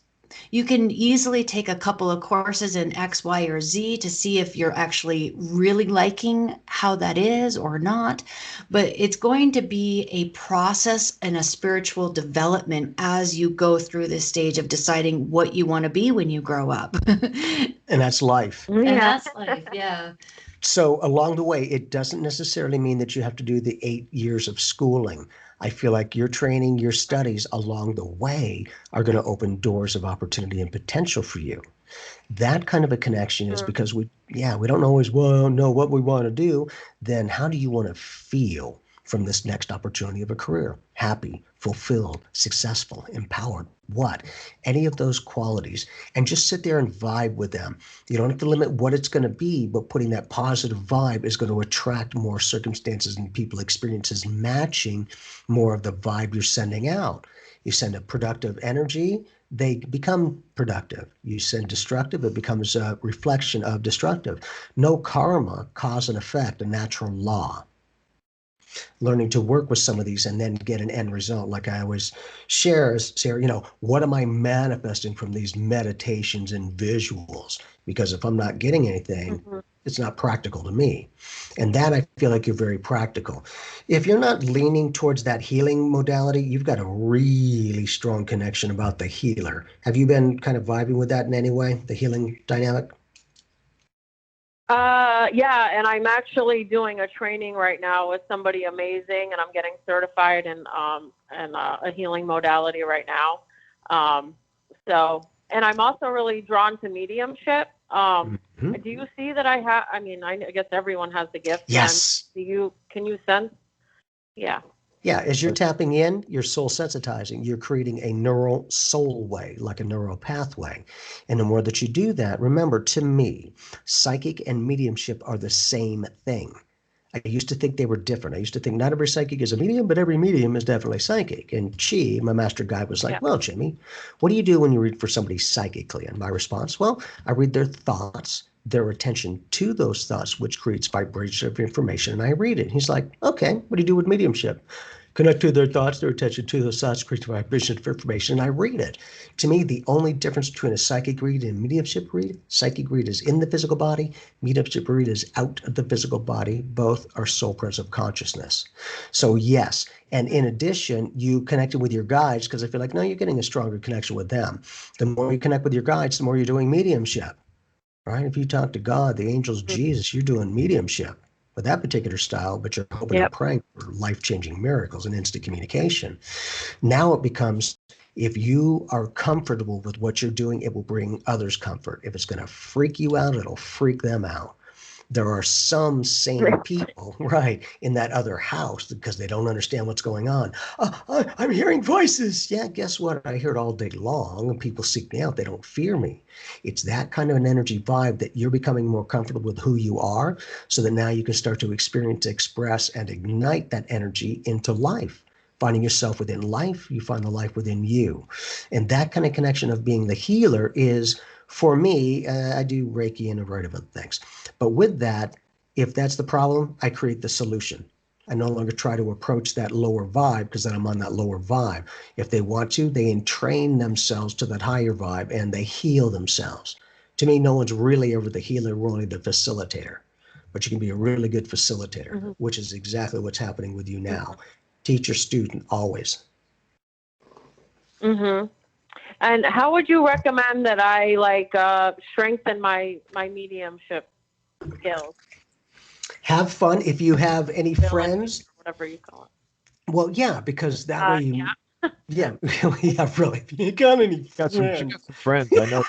you can easily take a couple of courses in X, Y, or Z to see if you're actually really liking how that is or not. But it's going to be a process and a spiritual development as you go through this stage of deciding what you want to be when you grow up. And that's life. And that's life, yeah. So along the way, it doesn't necessarily mean that you have to do the 8 years of schooling. I feel like your training, your studies along the way are going to open doors of opportunity and potential for you. That kind of a connection is because we don't always know what we want to do. Then how do you want to feel from this next opportunity of a career? Happy, fulfilled, successful, empowered, what? Any of those qualities. And just sit there and vibe with them. You don't have to limit what it's going to be, but putting that positive vibe is going to attract more circumstances and people experiences matching more of the vibe you're sending out. You send a productive energy, they become productive. You send destructive, it becomes a reflection of destructive. No karma, cause and effect, a natural law. Learning to work with some of these and then get an end result. Like I always share, Sarah, what am I manifesting from these meditations and visuals? Because if I'm not getting anything, it's not practical to me. And that, I feel like you're very practical. If you're not leaning towards that healing modality, you've got a really strong connection about the healer. Have you been kind of vibing with that in any way, the healing dynamic? Yeah, and I'm actually doing a training right now with somebody amazing, and I'm getting certified in a healing modality right now. And I'm also really drawn to mediumship. Do you see that I have? I mean, I guess everyone has the gift. Yes. Can you sense? Yeah. Yeah, as you're tapping in, you're soul sensitizing. You're creating a neural soul way, like a neural pathway. And the more that you do that, remember, to me, psychic and mediumship are the same thing. I used to think they were different. I used to think not every psychic is a medium, but every medium is definitely psychic. And Chi, my master guide, was like, well, Jimmy, what do you do when you read for somebody psychically? And my response, well, I read their thoughts, their attention to those thoughts, which creates vibration of information, and I read it. He's like, okay, what do you do with mediumship? Connect to their thoughts, their attention to those thoughts, create vibration of information, and I read it. To me, the only difference between a psychic read and mediumship read, psychic read is in the physical body, mediumship read is out of the physical body. Both are soul presence of consciousness. So yes, and in addition, you connected with your guides, because I feel like, no, you're getting a stronger connection with them. The more you connect with your guides, the more you're doing mediumship. Right? If you talk to God, the angels, Jesus, you're doing mediumship with that particular style, but you're hoping and praying for life-changing miracles and instant communication. Now it becomes, if you are comfortable with what you're doing, it will bring others comfort. If it's going to freak you out, it'll freak them out. There are some sane people, right, in that other house because they don't understand what's going on. I'm hearing voices. Yeah, guess what? I hear it all day long, and people seek me out. They don't fear me. It's that kind of an energy vibe that you're becoming more comfortable with who you are, so that now you can start to experience, express, and ignite that energy into life. finding yourself within life, you find the life within you. And that kind of connection of being the healer is, for me, I do Reiki and a variety of other things. But with that, if that's the problem, I create the solution. I no longer try to approach that lower vibe because then I'm on that lower vibe. If they want to, they entrain themselves to that higher vibe and they heal themselves. To me, no one's really ever the healer, we're only the facilitator. But you can be a really good facilitator, which is exactly what's happening with you now. Teacher, student, always. And how would you recommend that I strengthen my mediumship skills? Have fun. If you have any friends, whatever you call it. Well, yeah, because that way you, yeah, really. If you got any Got some friends, I know.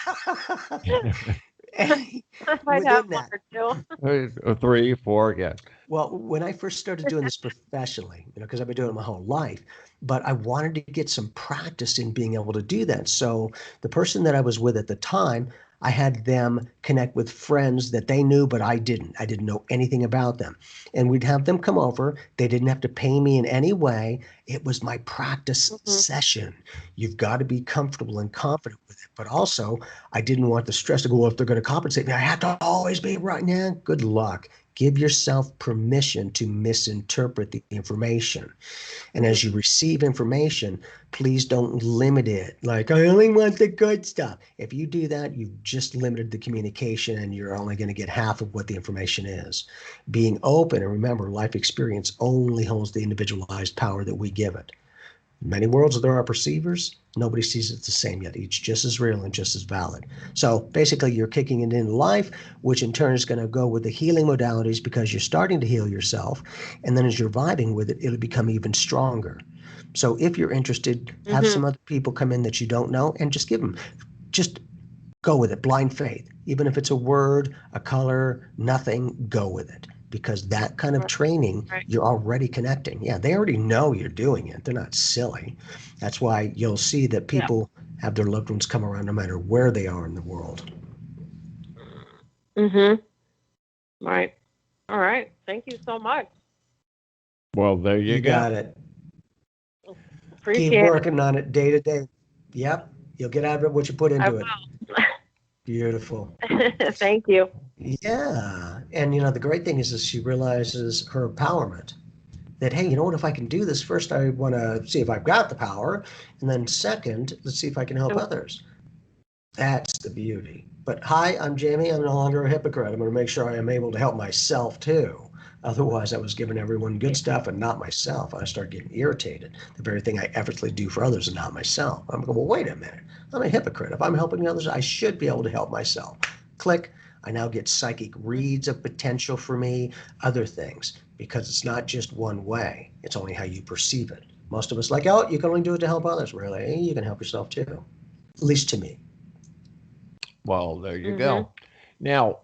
I might have one or two. Or 3, 4, yeah. Well, when I first started doing this professionally, because I've been doing it my whole life, but I wanted to get some practice in being able to do that. So the person that I was with at the time, I had them connect with friends that they knew, but I didn't. I didn't know anything about them. And we'd have them come over. They didn't have to pay me in any way. It was my practice session. You've got to be comfortable and confident with it. But also, I didn't want the stress to go, well, if they're going to compensate me, I have to always be right now. Good luck. Give yourself permission to misinterpret the information. And as you receive information, please don't limit it. Like, I only want the good stuff. If you do that, you've just limited the communication and you're only going to get half of what the information is. Being open, and remember, life experience only holds the individualized power that we give it. In many worlds, there are perceivers. Nobody sees it the same yet. Each just as real and just as valid. So basically, you're kicking it into life, which in turn is going to go with the healing modalities because you're starting to heal yourself. And then as you're vibing with it, it'll become even stronger. So if you're interested, have some other people come in that you don't know and just give them. Just go with it. Blind faith. Even if it's a word, a color, nothing, go with it. Because that kind of training, you're already connecting. Yeah, they already know you're doing it. They're not silly. That's why you'll see that people have their loved ones come around no matter where they are in the world. Right. All right. Thank you so much. Well, there you go. Got it. Appreciate Keep working on it day to day. Yep. You'll get out of it what you put into it. Beautiful. Thank you. Yeah. And, you know, the great thing is she realizes her empowerment. That, hey, you know what, if I can do this, first I want to see if I've got the power. And then second, let's see if I can help others. That's the beauty. But hi, I'm Jamie. I'm no longer a hypocrite. I'm going to make sure I am able to help myself too. Otherwise, I was giving everyone good stuff and not myself. I started getting irritated. The very thing I effortlessly do for others and not myself. I'm going, well, wait a minute. I'm a hypocrite. If I'm helping others, I should be able to help myself. Click. I now get psychic reads of potential for me, other things, because it's not just one way. It's only how you perceive it. Most of us like, oh, you can only do it to help others. Really, you can help yourself too. At least to me. Well, there you go. Now,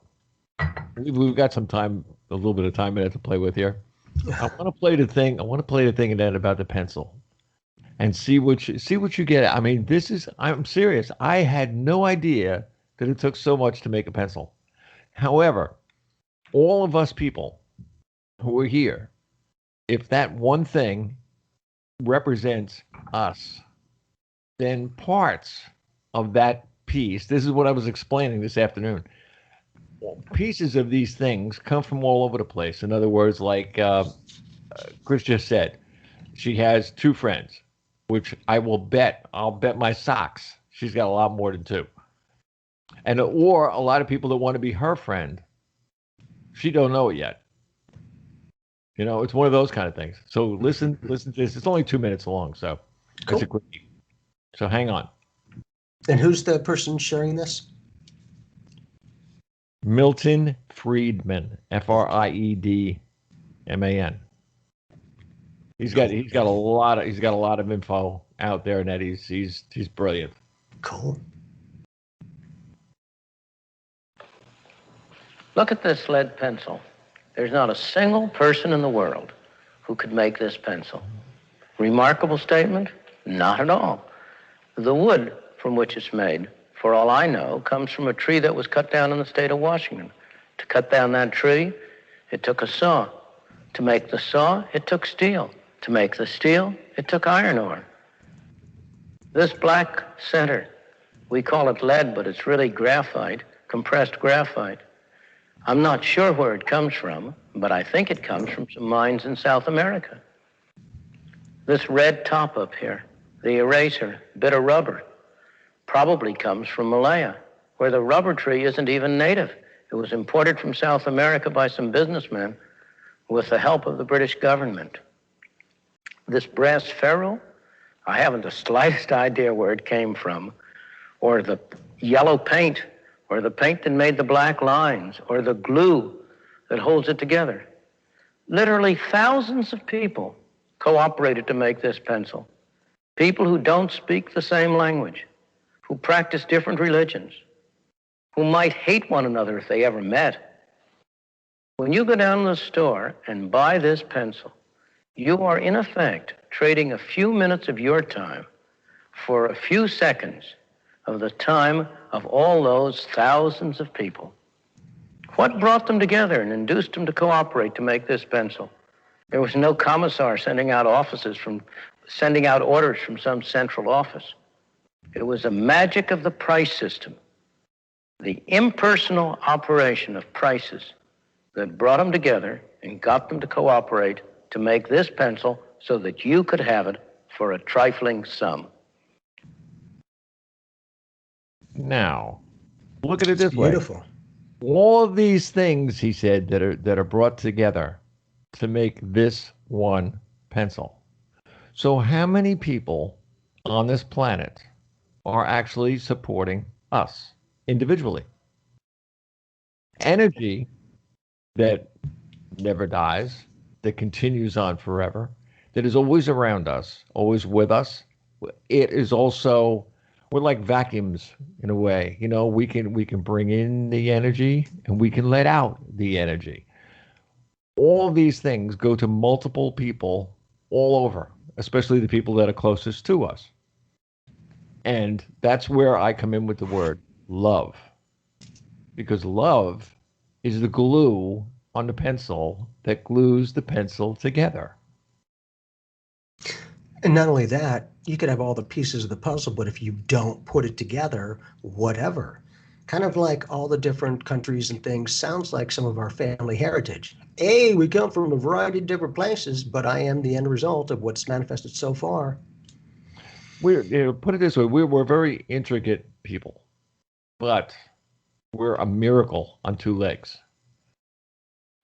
we've got some time, a little bit of time to play with here. I want to play the thing. I want to play the thing again about the pencil, and see what you get. I mean, I'm serious. I had no idea that it took so much to make a pencil. However, all of us people who are here, if that one thing represents us, then parts of that piece, this is what I was explaining this afternoon, pieces of these things come from all over the place. In other words, like Chris just said, she has 2 friends, which I'll bet my socks she's got a lot more than 2. And or a lot of people that want to be her friend, she don't know it yet. You know, it's one of those kind of things. So listen to this. It's only 2 minutes long, so Cool. It's a quickie. So hang on. And who's the person sharing this? Milton Friedman, Friedman. He's got a lot of info out there, and that he's brilliant. Cool. Look at this lead pencil. There's not a single person in the world who could make this pencil. Remarkable statement? Not at all. The wood from which it's made, for all I know, comes from a tree that was cut down in the state of Washington. To cut down that tree, it took a saw. To make the saw, it took steel. To make the steel, it took iron ore. This black center, we call it lead, but it's really graphite, compressed graphite. I'm not sure where it comes from, but I think it comes from some mines in South America. This red top up here, the eraser, bit of rubber, probably comes from Malaya, where the rubber tree isn't even native. It was imported from South America by some businessmen with the help of the British government. This brass ferrule, I haven't the slightest idea where it came from, or the yellow paint, or the paint that made the black lines, or the glue that holds it together. Literally thousands of people cooperated to make this pencil. People who don't speak the same language, who practice different religions, who might hate one another if they ever met. When you go down to the store and buy this pencil, you are in effect trading a few minutes of your time for a few seconds of the time of all those thousands of people. What brought them together and induced them to cooperate to make this pencil? There was no commissar sending out orders from some central office. It was the magic of the price system, the impersonal operation of prices that brought them together and got them to cooperate to make this pencil so that you could have it for a trifling sum. Now, look at it this Beautiful. way. All of these things, he said, that are brought together to make this one pencil. So how many people on this planet are actually supporting us individually? Energy that never dies, that continues on forever, that is always around us, always with us. It is also, we're like vacuums in a way. You know, we can bring in the energy and we can let out the energy. All these things go to multiple people all over, especially the people that are closest to us. And that's where I come in with the word love. Because love is the glue on the pencil that glues the pencil together. And not only that, you could have all the pieces of the puzzle, but if you don't put it together, whatever. Kind of like all the different countries and things sounds like some of our family heritage. Hey, we come from a variety of different places, but I am the end result of what's manifested so far. Put it this way, we're very intricate people, but we're a miracle on two legs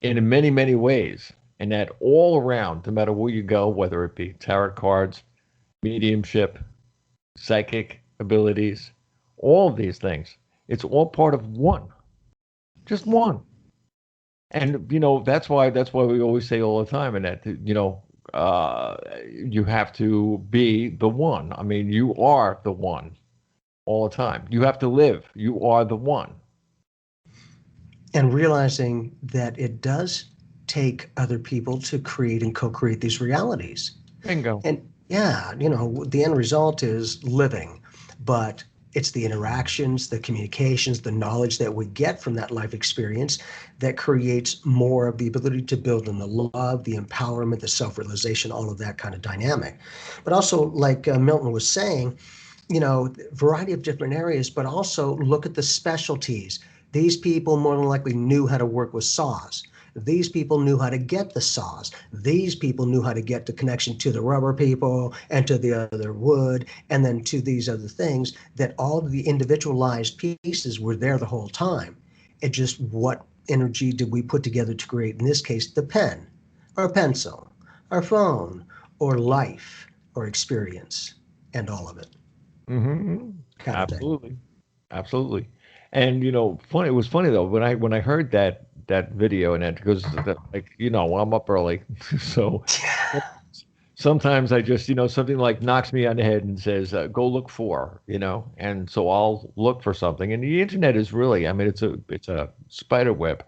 in many, many ways. And that all around, no matter where you go, whether it be tarot cards, mediumship, psychic abilities, all of these things, it's all part of one, just one. And, you know, that's why we always say all the time, and that, you know, you have to be the one. I mean, you are the one all the time. You have to live. You are the one. And realizing that it does take other people to create and co-create these realities. Bingo. And yeah, you know, the end result is living, but it's the interactions, the communications, the knowledge that we get from that life experience that creates more of the ability to build in the love, the empowerment, the self-realization, all of that kind of dynamic. But also, like Milton was saying, you know, variety of different areas, but also look at the specialties. These people more than likely knew how to work with saws. These people knew how to get the saws. These people knew how to get the connection to the rubber people and to the other wood and then to these other things, that all of the individualized pieces were there the whole time. It just, what energy did we put together to create, in this case, the pen or pencil or phone or life or experience and all of it. Mm-hmm. Kind of Absolutely. thing. Absolutely. And, you know, funny, it was funny though, when I heard that video, and that goes, like, you know, I'm up early. So sometimes I just, you know, something like knocks me on the head and says, go look for, you know, and so I'll look for something. And the internet is really, I mean, it's a spider web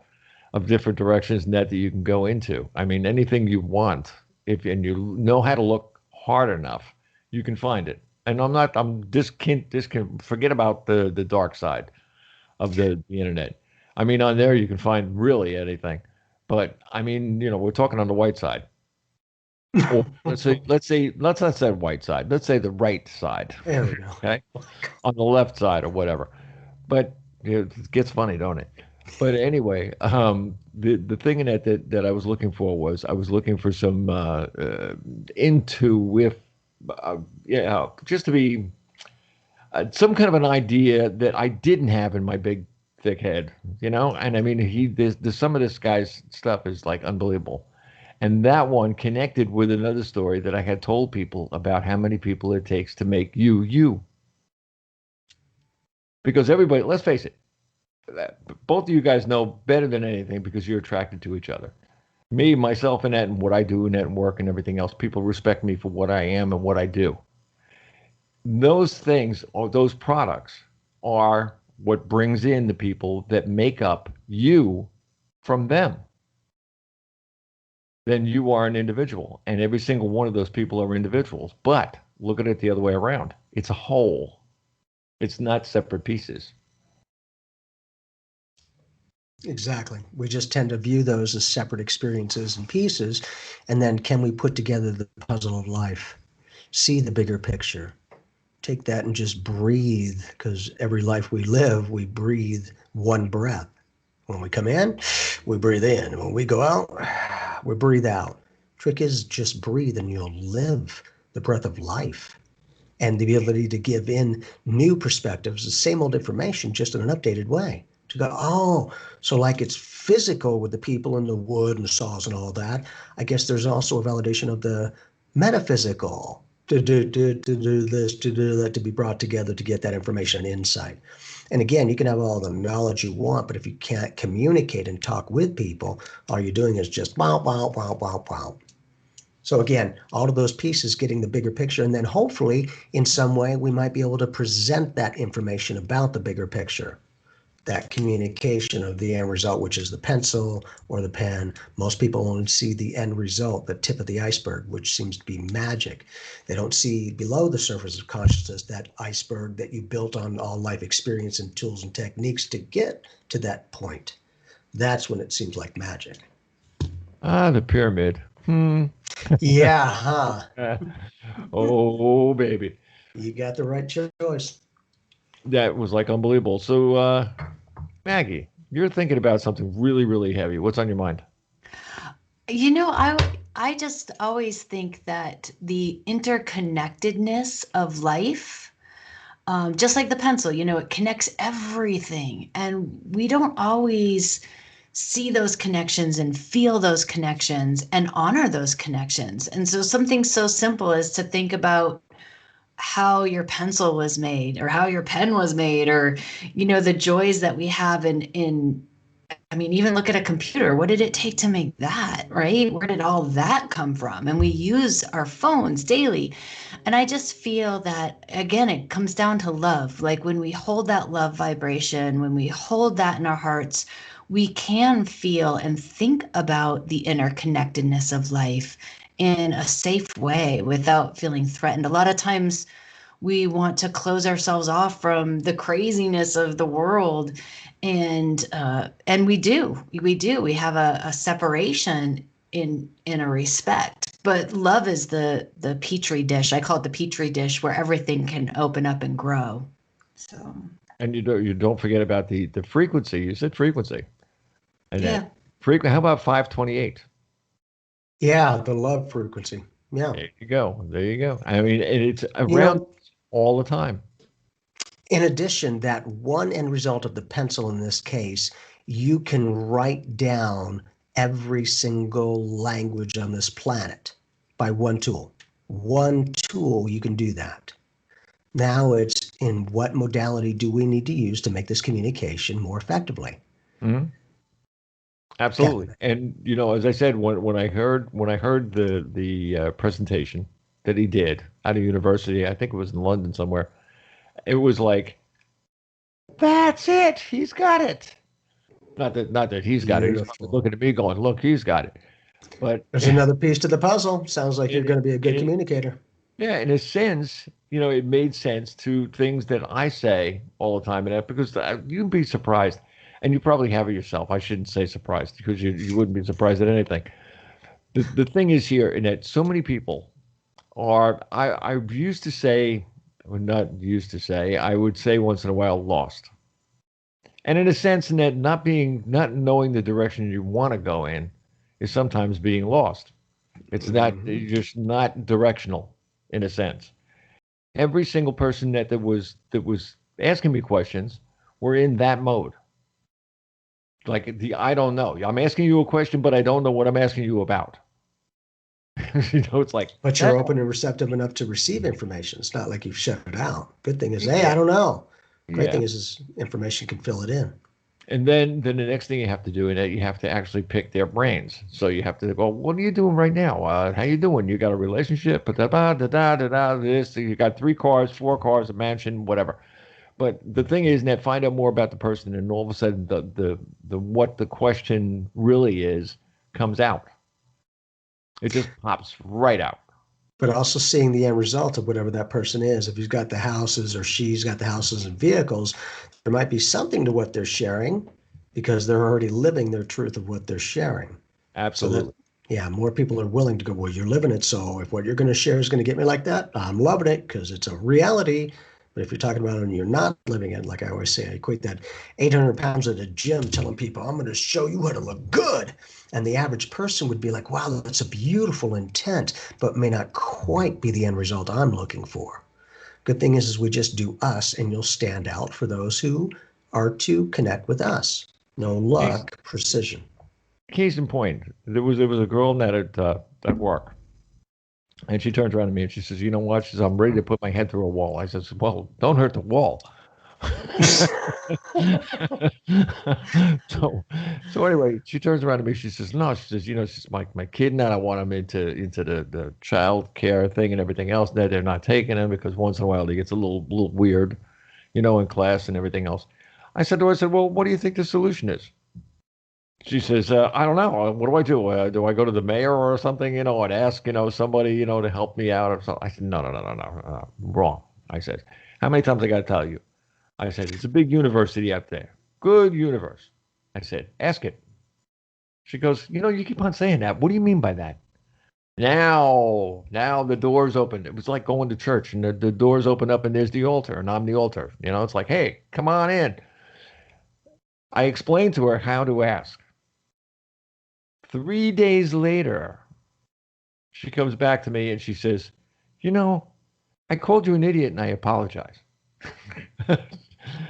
of different directions that you can go into. I mean, anything you want, and you know how to look hard enough, you can find it. And forget about the dark side of the internet. I mean, on there you can find really anything. But I mean, you know, we're talking on the white side. Or let's not say white side. Let's say the right side. There we go. Okay, on the left side or whatever. But it gets funny, don't it? But anyway, the thing in that I was looking for was I was looking for some just to be some kind of an idea that I didn't have in my big thick head, And I mean, some of this guy's stuff is like unbelievable. And that one connected with another story that I had told people about how many people it takes to make you, you. Because everybody, let's face it, both of you guys know better than anything because you're attracted to each other. Me, myself, and that, and what I do, and that, and work, and everything else. People respect me for what I am and what I do. Those things, or those products, are what brings in the people that make up you from them. Then you are an individual, and every single one of those people are individuals. But look at it the other way around. It's a whole. It's not separate pieces. Exactly. We just tend to view those as separate experiences and pieces. And then can we put together the puzzle of life? See the bigger picture. Take that and just breathe, because every life we live, we breathe one breath. When we come in, we breathe in. When we go out, we breathe out. Trick is just breathe and you'll live the breath of life. And the ability to give in new perspectives, the same old information, just in an updated way. To go, oh, so like it's physical with the people and the wood and the saws and all that. I guess there's also a validation of the metaphysical to do this, to do that, to be brought together to get that information and insight. And again, you can have all the knowledge you want, but if you can't communicate and talk with people, all you're doing is just wow, wow, wow, wow, wow. So again, all of those pieces getting the bigger picture, and then hopefully in some way we might be able to present that information about the bigger picture. That communication of the end result, which is the pencil or the pen. Most people only see the end result, the tip of the iceberg, which seems to be magic. They don't see below the surface of consciousness that iceberg that you built on all life experience and tools and techniques to get to that point. That's when it seems like magic. The pyramid. Yeah, huh? Oh, baby. You got the right choice. That was like unbelievable. So, Maggie, you're thinking about something really, really heavy. What's on your mind? I just always think that the interconnectedness of life, just like the pencil, it connects everything. And we don't always see those connections and feel those connections and honor those connections. And so something so simple as to think about how your pencil was made or how your pen was made, or, the joys that we have in, even look at a computer. What did it take to make that, right? Where did all that come from? And we use our phones daily. And I just feel that, again, it comes down to love. Like when we hold that love vibration, when we hold that in our hearts, we can feel and think about the interconnectedness of life in a safe way without feeling threatened. A lot of times we want to close ourselves off from the craziness of the world. And we do. We have a separation in a respect. But love is the petri dish. I call it the petri dish where everything can open up and grow. So. And you don't forget about the frequency. You said frequency. And yeah. How about 528? Yeah, the love frequency. Yeah. There you go. It's around all the time. In addition, that one end result of the pencil in this case, you can write down every single language on this planet by one tool. One tool, you can do that. Now it's in what modality do we need to use to make this communication more effectively? Mm-hmm. Absolutely. Yeah. And as I said, when I heard the presentation that he did at a university, I think it was in London somewhere, it was like, that's it. He's got it. Not that he's got it. He's looking at me going, look, he's got it. But there's another piece to the puzzle. Sounds like you're going to be a good communicator. Yeah, in a sense, it made sense to things that I say all the time, and because you'd be surprised. And you probably have it yourself. I shouldn't say surprised because you wouldn't be surprised at anything. The thing is here, in that so many people are, I used to say, or not used to say, I would say once in a while, lost. And in a sense, in that not knowing the direction you want to go in is sometimes being lost. It's not, you're just not directional in a sense. Every single person that was asking me questions were in that mode. Like I don't know. I'm asking you a question, but I don't know what I'm asking you about. It's like, But you're open and receptive enough to receive information. It's not like you've shut it out. Good thing is, hey, I don't know. Great thing is information can fill it in. And then the next thing you have to do is that you have to actually pick their brains. So you have to go, what are you doing right now? How you doing? You got a relationship? This. You got 3 cars, 4 cars, a mansion, whatever. But the thing is that find out more about the person, and all of a sudden the what the question really is comes out. It just pops right out. But also seeing the end result of whatever that person is. If he's got the houses or she's got the houses and vehicles, there might be something to what they're sharing because they're already living their truth of what they're sharing. Absolutely. So that, more people are willing to go, well, you're living it. So if what you're going to share is going to get me like that, I'm loving it because it's a reality. But if you're talking about it and you're not living it, like I always say, I equate that 800 pounds at a gym telling people, I'm going to show you how to look good. And the average person would be like, wow, that's a beautiful intent, but may not quite be the end result I'm looking for. Good thing is we just do us, and you'll stand out for those who are to connect with us. No luck, precision. Case in point, there was a girl at work. And she turns around to me and she says, you know what? She says, I'm ready to put my head through a wall. I says, well, don't hurt the wall. so anyway, she turns around to me. She says, no, she says, she's my kid now. I want him into the child care thing and everything else. That they're not taking him because once in a while he gets a little weird, in class and everything else. I said, well, what do you think the solution is? She says, I don't know. What do I do? Do I go to the mayor or something, and ask, somebody, to help me out or something? I said, no, wrong. I said, how many times I got to tell you? I said, it's a big university out there. Good universe. I said, ask it. She goes, you keep on saying that. What do you mean by that? Now the doors open. It was like going to church, and the doors open up, and there's the altar, and I'm the altar. It's like, hey, come on in. I explained to her how to ask. 3 days later, she comes back to me and she says, I called you an idiot and I apologize.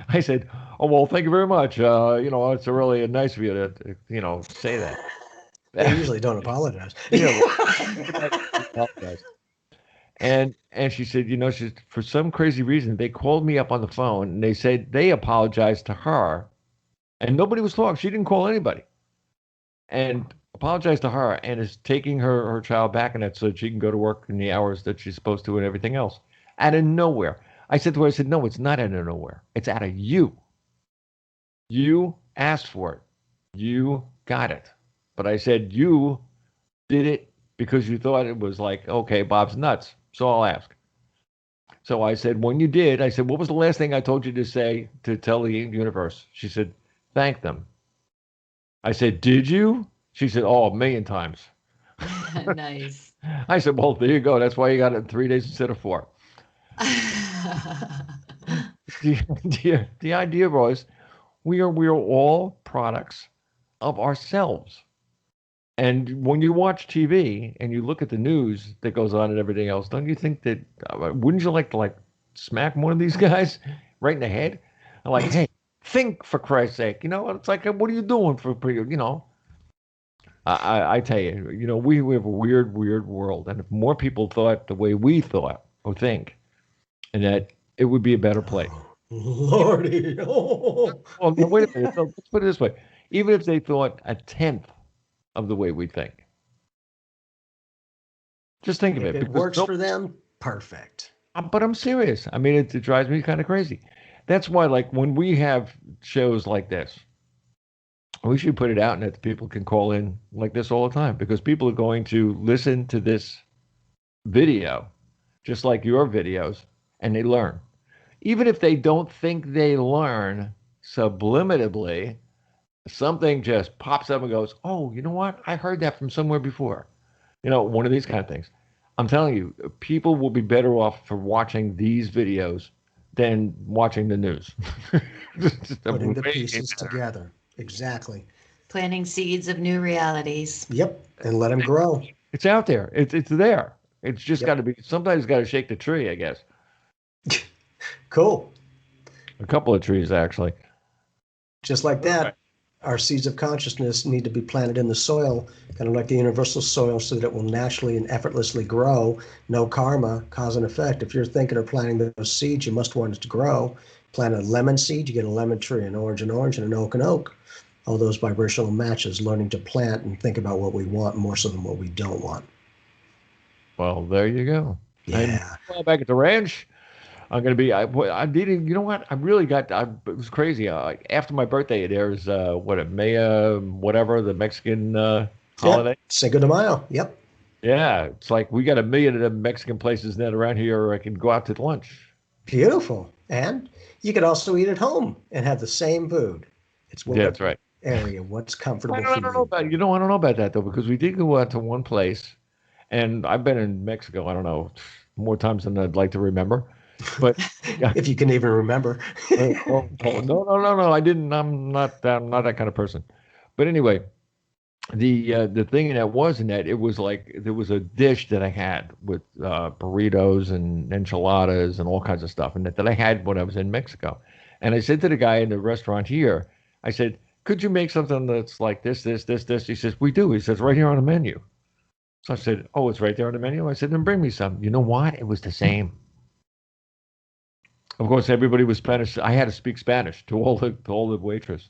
I said, oh, well, thank you very much. It's really nice of you to, say that. I usually don't apologize. Apologize. And she said, for some crazy reason, they called me up on the phone and they said they apologized to her and nobody was talking. She didn't call anybody. And apologized to her and is taking her child back in that so that she can go to work in the hours that she's supposed to and everything else. Out of nowhere. I said to her, no, it's not out of nowhere. It's out of you. You asked for it. You got it. But I said, you did it because you thought it was like, okay, Bob's nuts. So I'll ask. So I said, when you did, I said, what was the last thing I told you to say to tell the universe? She said, thank them. I said, did you? She said, oh, 1,000,000 times. Nice. I said, well, there you go. That's why you got it in 3 days instead of 4. The idea was we are all products of ourselves. And when you watch TV and you look at the news that goes on and everything else, don't you think that, wouldn't you like to smack one of these guys right in the head? I'm like, hey, think for Christ's sake. It's like, what are you doing for I tell you, we have a weird world. And if more people thought the way we thought or think, and that it would be a better place. Lordy. Oh. Well, no, wait a minute. So let's put it this way. Even if they thought 1/10 of the way we think. Just think of it. If it works for them, perfect. But I'm serious. I mean, it drives me kind of crazy. That's why, when we have shows like this, we should put it out and that people can call in like this all the time because people are going to listen to this video, just like your videos, and they learn. Even if they don't think they learn subliminally, something just pops up and goes, oh, you know what? I heard that from somewhere before. one of these kind of things. I'm telling you, people will be better off for watching these videos than watching the news. Putting the pieces together. Exactly. Planting seeds of new realities. Yep. And let them grow. It's out there. It's there. It's just Yep. got to be, somebody's got to shake the tree, I guess. Cool. A couple of trees, actually. Just like that, our seeds of consciousness need to be planted in the soil, kind of like the universal soil, so that it will naturally and effortlessly grow. No karma, cause and effect. If you're thinking of planting those seeds, you must want it to grow. Plant a lemon seed, you get a lemon tree, an orange, and an oak, and oak. All those vibrational matches, learning to plant and think about what we want more so than what we don't want. Well, there you go. Yeah. And back at the ranch, I'm going to be, I needed, you know what? I really got, it was crazy. After my birthday, there's, Maya, whatever, the Mexican holiday. Yep. Cinco de Mayo. Yep. Yeah. It's like we got 1 million of them Mexican places that around here I can go out to lunch. Beautiful. And you could also eat at home and have the same food. It's what That's right. area, what's comfortable I for don't know about, I don't know about that though, because we did go out to one place, and I've been in Mexico, I don't know, more times than I'd like to remember. But if you can even remember. No, I didn't. I'm not that kind of person. But anyway, the thing that was in that, it was like there was a dish that I had with burritos and enchiladas and all kinds of stuff, and that I had when I was in Mexico. And I said to the guy in the restaurant here, I said, "Could you make something that's like this?" He says, "We do." He says, "Right here on the menu." So I said, "Oh, it's right there on the menu." I said, "Then bring me some." You know what? It was the same. Of course, everybody was Spanish. I had to speak Spanish to all the waitress.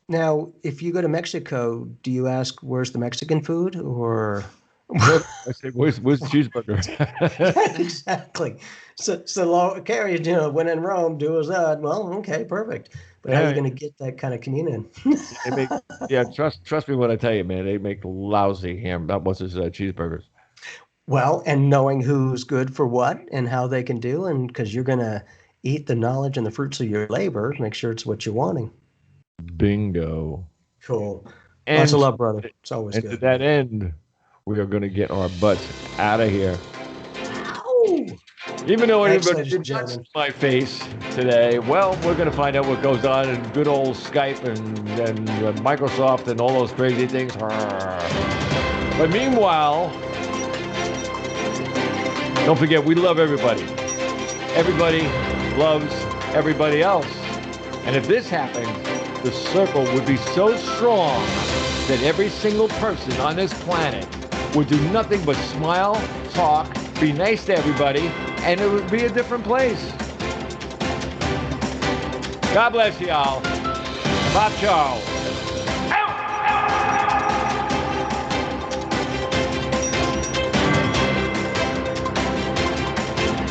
Now, if you go to Mexico, do you ask where's the Mexican food, or? I said, "Where's the cheeseburger?" Yeah, exactly. So Carrie, when in Rome, do as that. Well, okay, perfect. But how are you going to get that kind of communion? Trust me when I tell you, man. They make lousy cheeseburgers. Well, and knowing who's good for what and how they can do, and because you're going to eat the knowledge and the fruits of your labor, make sure it's what you're wanting. Bingo. Cool. And lots of love, brother. It's always good. And to that end, we are going to get our butts out of here. Ow! Even though Thanks, everybody didn't touch my face today, well, we're going to find out what goes on in good old Skype and Microsoft and all those crazy things. But meanwhile, don't forget, we love everybody. Everybody loves everybody else. And if this happened, the circle would be so strong that every single person on this planet would do nothing but smile, talk, be nice to everybody, and it would be a different place. God bless y'all. Bob Charles.